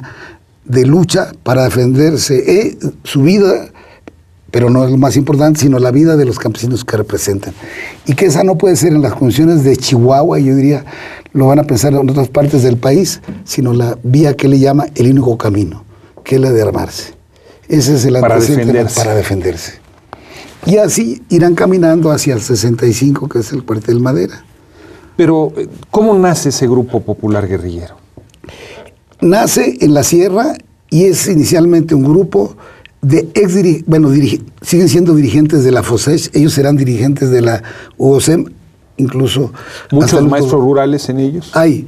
S2: de lucha para defenderse, su vida, pero no es lo más importante, sino la vida de los campesinos que representan. Y que esa no puede ser en las condiciones de Chihuahua, yo diría, lo van a pensar en otras partes del país, sino la vía que le llama el único camino, que es la de armarse. Ese es el antecedente para defenderse. Y así irán caminando hacia el 65, que es el cuartel Madera.
S1: Pero, ¿cómo nace ese grupo popular guerrillero?
S2: Nace en la sierra y es inicialmente un grupo de siguen siendo dirigentes de la FOSECH, ellos serán dirigentes de la UOSEM, incluso...
S1: ¿Muchos maestros rurales en ellos?
S2: Hay.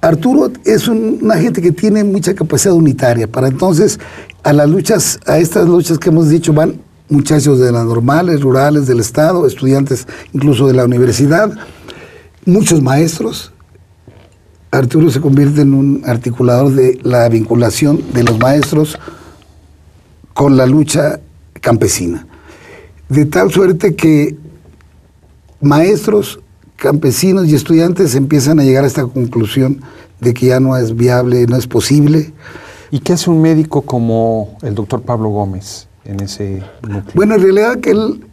S2: Arturo es una gente que tiene mucha capacidad unitaria. Para entonces, a estas luchas que hemos dicho, van muchachos de las normales, rurales, del Estado, estudiantes incluso de la universidad, muchos maestros. Arturo se convierte en un articulador de la vinculación de los maestros con la lucha campesina. De tal suerte que maestros, campesinos y estudiantes empiezan a llegar a esta conclusión de que ya no es viable, no es posible.
S1: ¿Y qué hace un médico como el doctor Pablo Gómez en ese núcleo?
S2: Bueno, en realidad que él,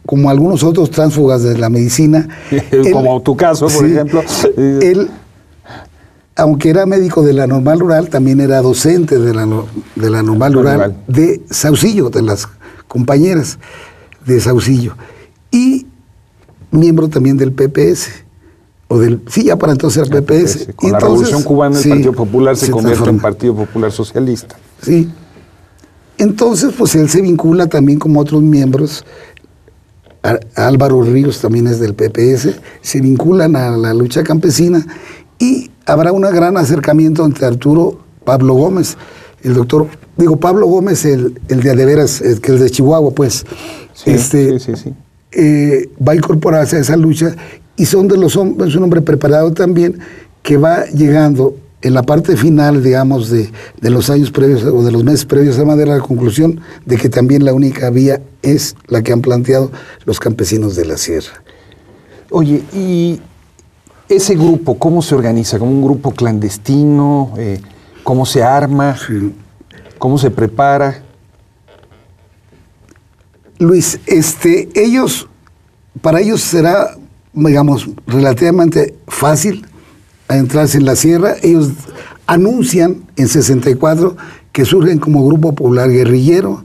S2: como algunos otros tránsfugas de la medicina...
S1: como tu caso, por ejemplo.
S2: Él, aunque era médico de la Normal Rural, también era docente de la Normal Rural de Saucillo, de las compañeras de Saucillo. Y miembro también del PPS. Ya para entonces era PPS.
S1: Con la Revolución Cubana el Partido Popular se convierte en Partido Popular Socialista.
S2: Sí. Entonces, pues él se vincula también como otros miembros. Álvaro Ríos también es del PPS. Se vinculan a la lucha campesina y habrá un gran acercamiento entre Arturo, Pablo Gómez, el doctor, Pablo Gómez, el de veras, que es de Chihuahua, pues,
S5: Sí,
S1: sí.
S2: va a incorporarse a esa lucha y son de los hombres, es un hombre preparado también que va llegando en la parte final, digamos, de los años previos o de los meses previos a Madera, a la conclusión de que también la única vía es la que han planteado los campesinos de la sierra.
S1: Oye, ¿y ese grupo cómo se organiza? ¿Como un grupo clandestino? ¿Cómo se arma?
S2: Sí.
S1: ¿Cómo se prepara?
S2: Luis, para ellos será, digamos, relativamente fácil adentrarse en la sierra. Ellos anuncian en 64 que surgen como Grupo Popular Guerrillero.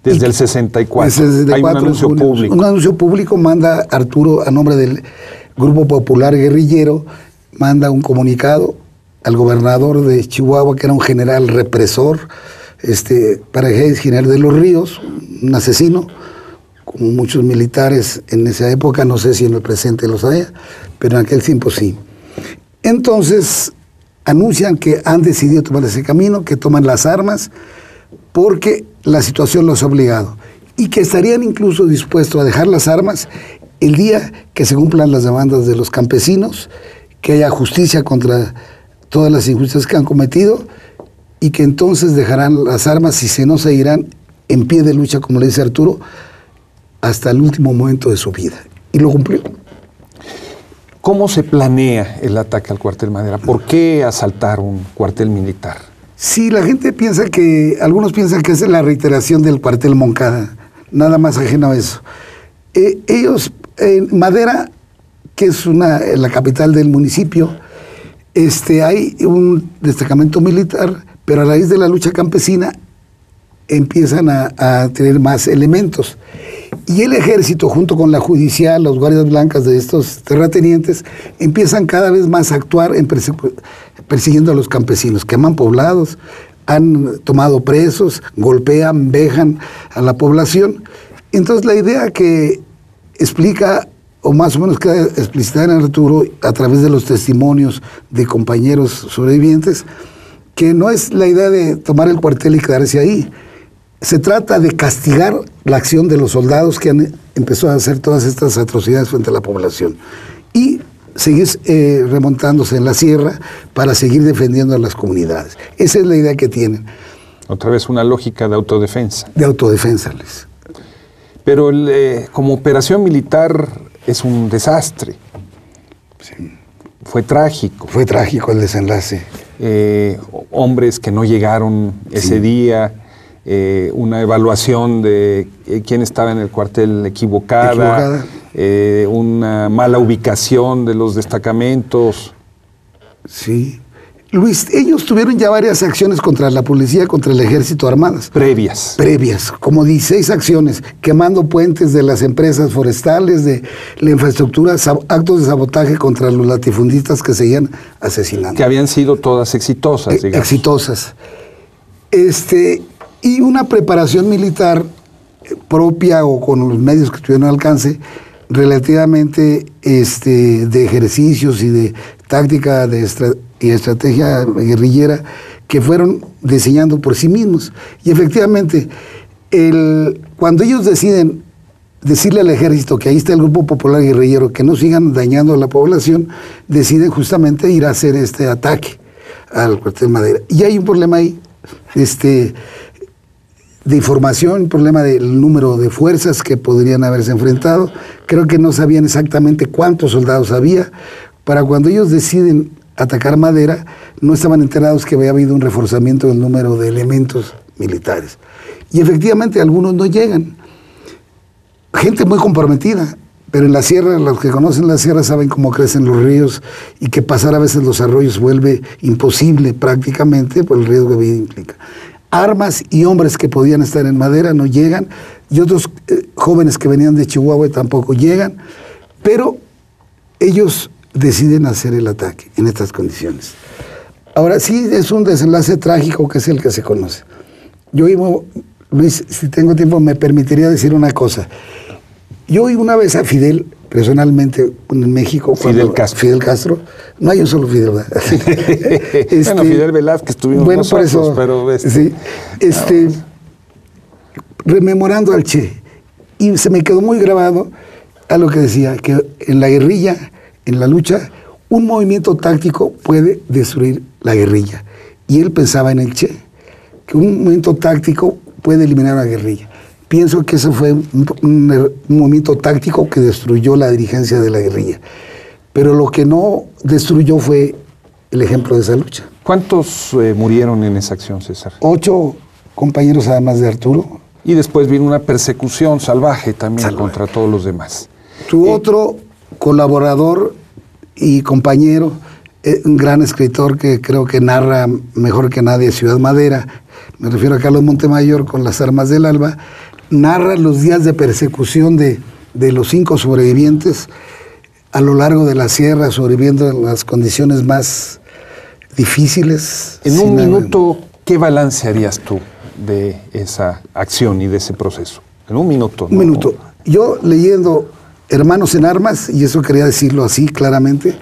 S1: Desde el 64.
S2: Desde el 64
S1: hay un anuncio público.
S2: Un anuncio público manda Arturo a nombre del Grupo Popular Guerrillero, manda un comunicado al gobernador de Chihuahua, que era un general represor, para General de los Ríos, un asesino, como muchos militares en esa época, no sé si en el presente los haya, pero en aquel tiempo sí. Entonces anuncian que han decidido tomar ese camino, que toman las armas porque la situación los ha obligado y que estarían incluso dispuestos a dejar las armas el día que se cumplan las demandas de los campesinos, que haya justicia contra todas las injusticias que han cometido y que entonces dejarán las armas y se no seguirán en pie de lucha, como le dice Arturo, hasta el último momento de su vida. Y lo cumplió.
S1: ¿Cómo se planea el ataque al cuartel Madera? ¿Por qué asaltar un cuartel militar?
S2: Sí, la gente piensa algunos piensan que es la reiteración del cuartel Moncada, nada más ajeno a eso. Ellos, en Madera, que es la capital del municipio, hay un destacamento militar, pero a raíz de la lucha campesina empiezan a tener más elementos. Y el ejército, junto con la judicial, las guardias blancas de estos terratenientes, empiezan cada vez más a actuar persiguiendo a los campesinos. Queman poblados, han tomado presos, golpean, vejan a la población. Entonces la idea que explica, o más o menos queda explicitada en Arturo, a través de los testimonios de compañeros sobrevivientes, que no es la idea de tomar el cuartel y quedarse ahí. Se trata de castigar la acción de los soldados que han empezado a hacer todas estas atrocidades frente a la población y seguir remontándose en la sierra para seguir defendiendo a las comunidades. Esa es la idea que tienen.
S1: Otra vez una lógica de autodefensa.
S2: De autodefensa, Luis.
S1: Pero como operación militar es un desastre.
S2: Sí.
S1: Fue trágico.
S2: Fue trágico el desenlace.
S1: Hombres que no llegaron ese día. Una evaluación de quién estaba en el cuartel equivocada. Una mala ubicación de los destacamentos.
S2: Sí. Luis, ellos tuvieron ya varias acciones contra la policía, contra el ejército armadas.
S1: Previas, como
S2: 16 acciones, quemando puentes de las empresas forestales, de la infraestructura, actos de sabotaje contra los latifundistas que seguían asesinando.
S1: Que habían sido todas exitosas, digamos.
S2: Exitosas. Y una preparación militar propia o con los medios que tuvieron al alcance, relativamente de ejercicios y de táctica y estrategia guerrillera que fueron diseñando por sí mismos. Y efectivamente, cuando ellos deciden decirle al ejército que ahí está el Grupo Popular Guerrillero, que no sigan dañando a la población, deciden justamente ir a hacer este ataque al cuartel Madera. Y hay un problema ahí, de información, un problema del número de fuerzas que podrían haberse enfrentado. Creo que no sabían exactamente cuántos soldados había. Para cuando ellos deciden atacar Madera, no estaban enterados que había habido un reforzamiento del número de elementos militares. Y efectivamente algunos no llegan. Gente muy comprometida, pero en la sierra, los que conocen la sierra saben cómo crecen los ríos y que pasar a veces los arroyos vuelve imposible prácticamente por el riesgo que vida implica. Armas y hombres que podían estar en Madera no llegan, y otros jóvenes que venían de Chihuahua tampoco llegan, pero ellos deciden hacer el ataque en estas condiciones. Ahora sí, es un desenlace trágico que es el que se conoce. Yo vivo, Luis, si tengo tiempo me permitiría decir una cosa. Yo oí una vez a Fidel, personalmente, en México.
S1: Fidel Castro.
S2: Fidel Castro. No hay un solo Fidel, ¿verdad?
S1: Bueno, Fidel Velázquez tuvimos nosotros,
S2: por eso,
S1: pero...
S2: sí, rememorando al Che. Y se me quedó muy grabado algo que decía, que en la guerrilla, en la lucha, un movimiento táctico puede destruir la guerrilla. Y él pensaba en el Che, que un movimiento táctico puede eliminar a la guerrilla. Pienso que ese fue un movimiento táctico que destruyó la dirigencia de la guerrilla. Pero lo que no destruyó fue el ejemplo de esa lucha.
S1: ¿Cuántos murieron en esa acción, César?
S2: 8 compañeros además de Arturo.
S1: Y después vino una persecución salvaje también contra todos los demás.
S2: Tu otro colaborador y compañero, un gran escritor que creo que narra mejor que nadie Ciudad Madera, me refiero a Carlos Montemayor con Las Armas del Alba, narra los días de persecución de los 5 sobrevivientes a lo largo de la sierra, sobreviviendo en las condiciones más difíciles.
S1: En un minuto, ¿qué balance harías tú de esa acción y de ese proceso? En un minuto.
S2: Un minuto. Yo leyendo Hermanos en Armas, y eso quería decirlo así claramente,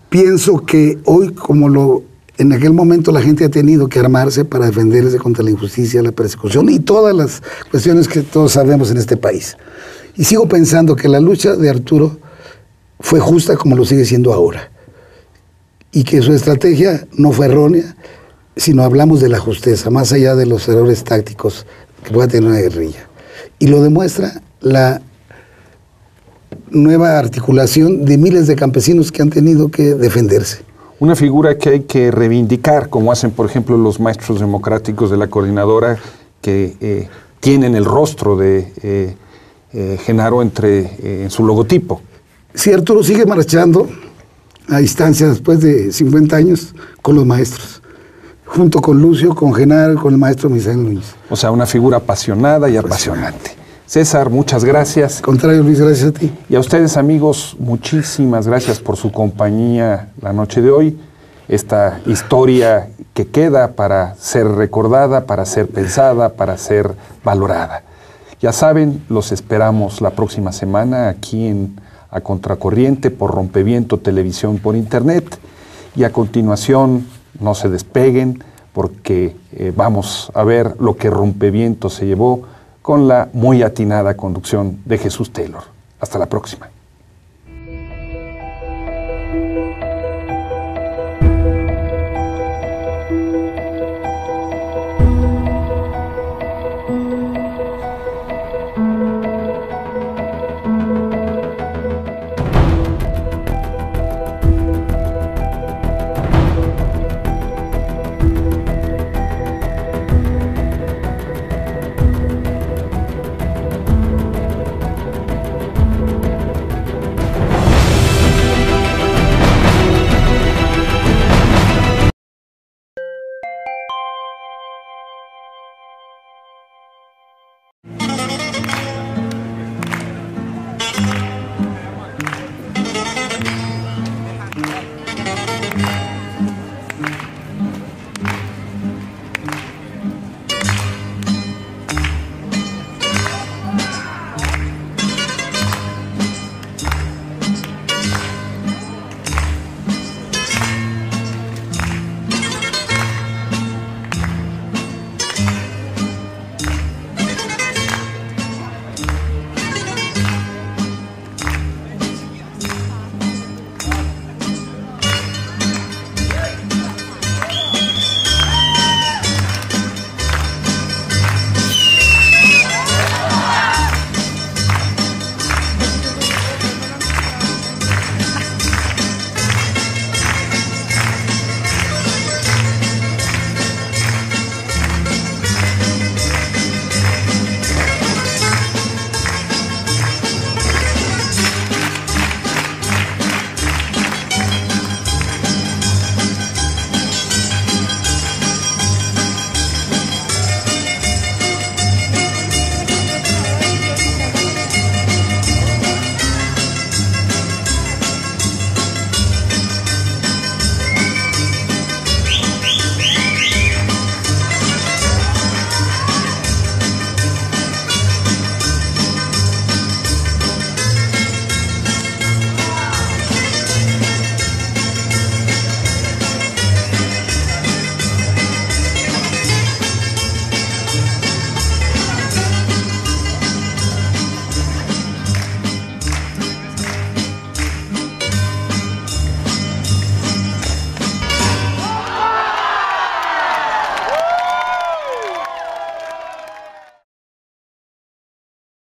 S2: pienso que hoy, como en aquel momento la gente ha tenido que armarse para defenderse contra la injusticia, la persecución y todas las cuestiones que todos sabemos en este país. Y sigo pensando que la lucha de Arturo fue justa como lo sigue siendo ahora. Y que su estrategia no fue errónea, sino hablamos de la justeza, más allá de los errores tácticos que pueda tener una guerrilla. Y lo demuestra la nueva articulación de miles de campesinos que han tenido que defenderse.
S1: Una figura que hay que reivindicar, como hacen, por ejemplo, los maestros democráticos de la coordinadora, que tienen el rostro de Genaro en su logotipo.
S2: Si Arturo sigue marchando a distancia después de 50 años con los maestros, junto con Lucio, con Genaro y con el maestro Misael Núñez.
S1: O sea, una figura apasionada y apasionante. César, muchas gracias.
S2: Al contrario, Luis, gracias a ti.
S1: Y a ustedes, amigos, muchísimas gracias por su compañía la noche de hoy. Esta historia que queda para ser recordada, para ser pensada, para ser valorada. Ya saben, los esperamos la próxima semana aquí A Contracorriente por Rompeviento Televisión por Internet. Y a continuación, no se despeguen porque vamos a ver lo que Rompeviento se llevó con la muy atinada conducción de Jesús Taylor. Hasta la próxima.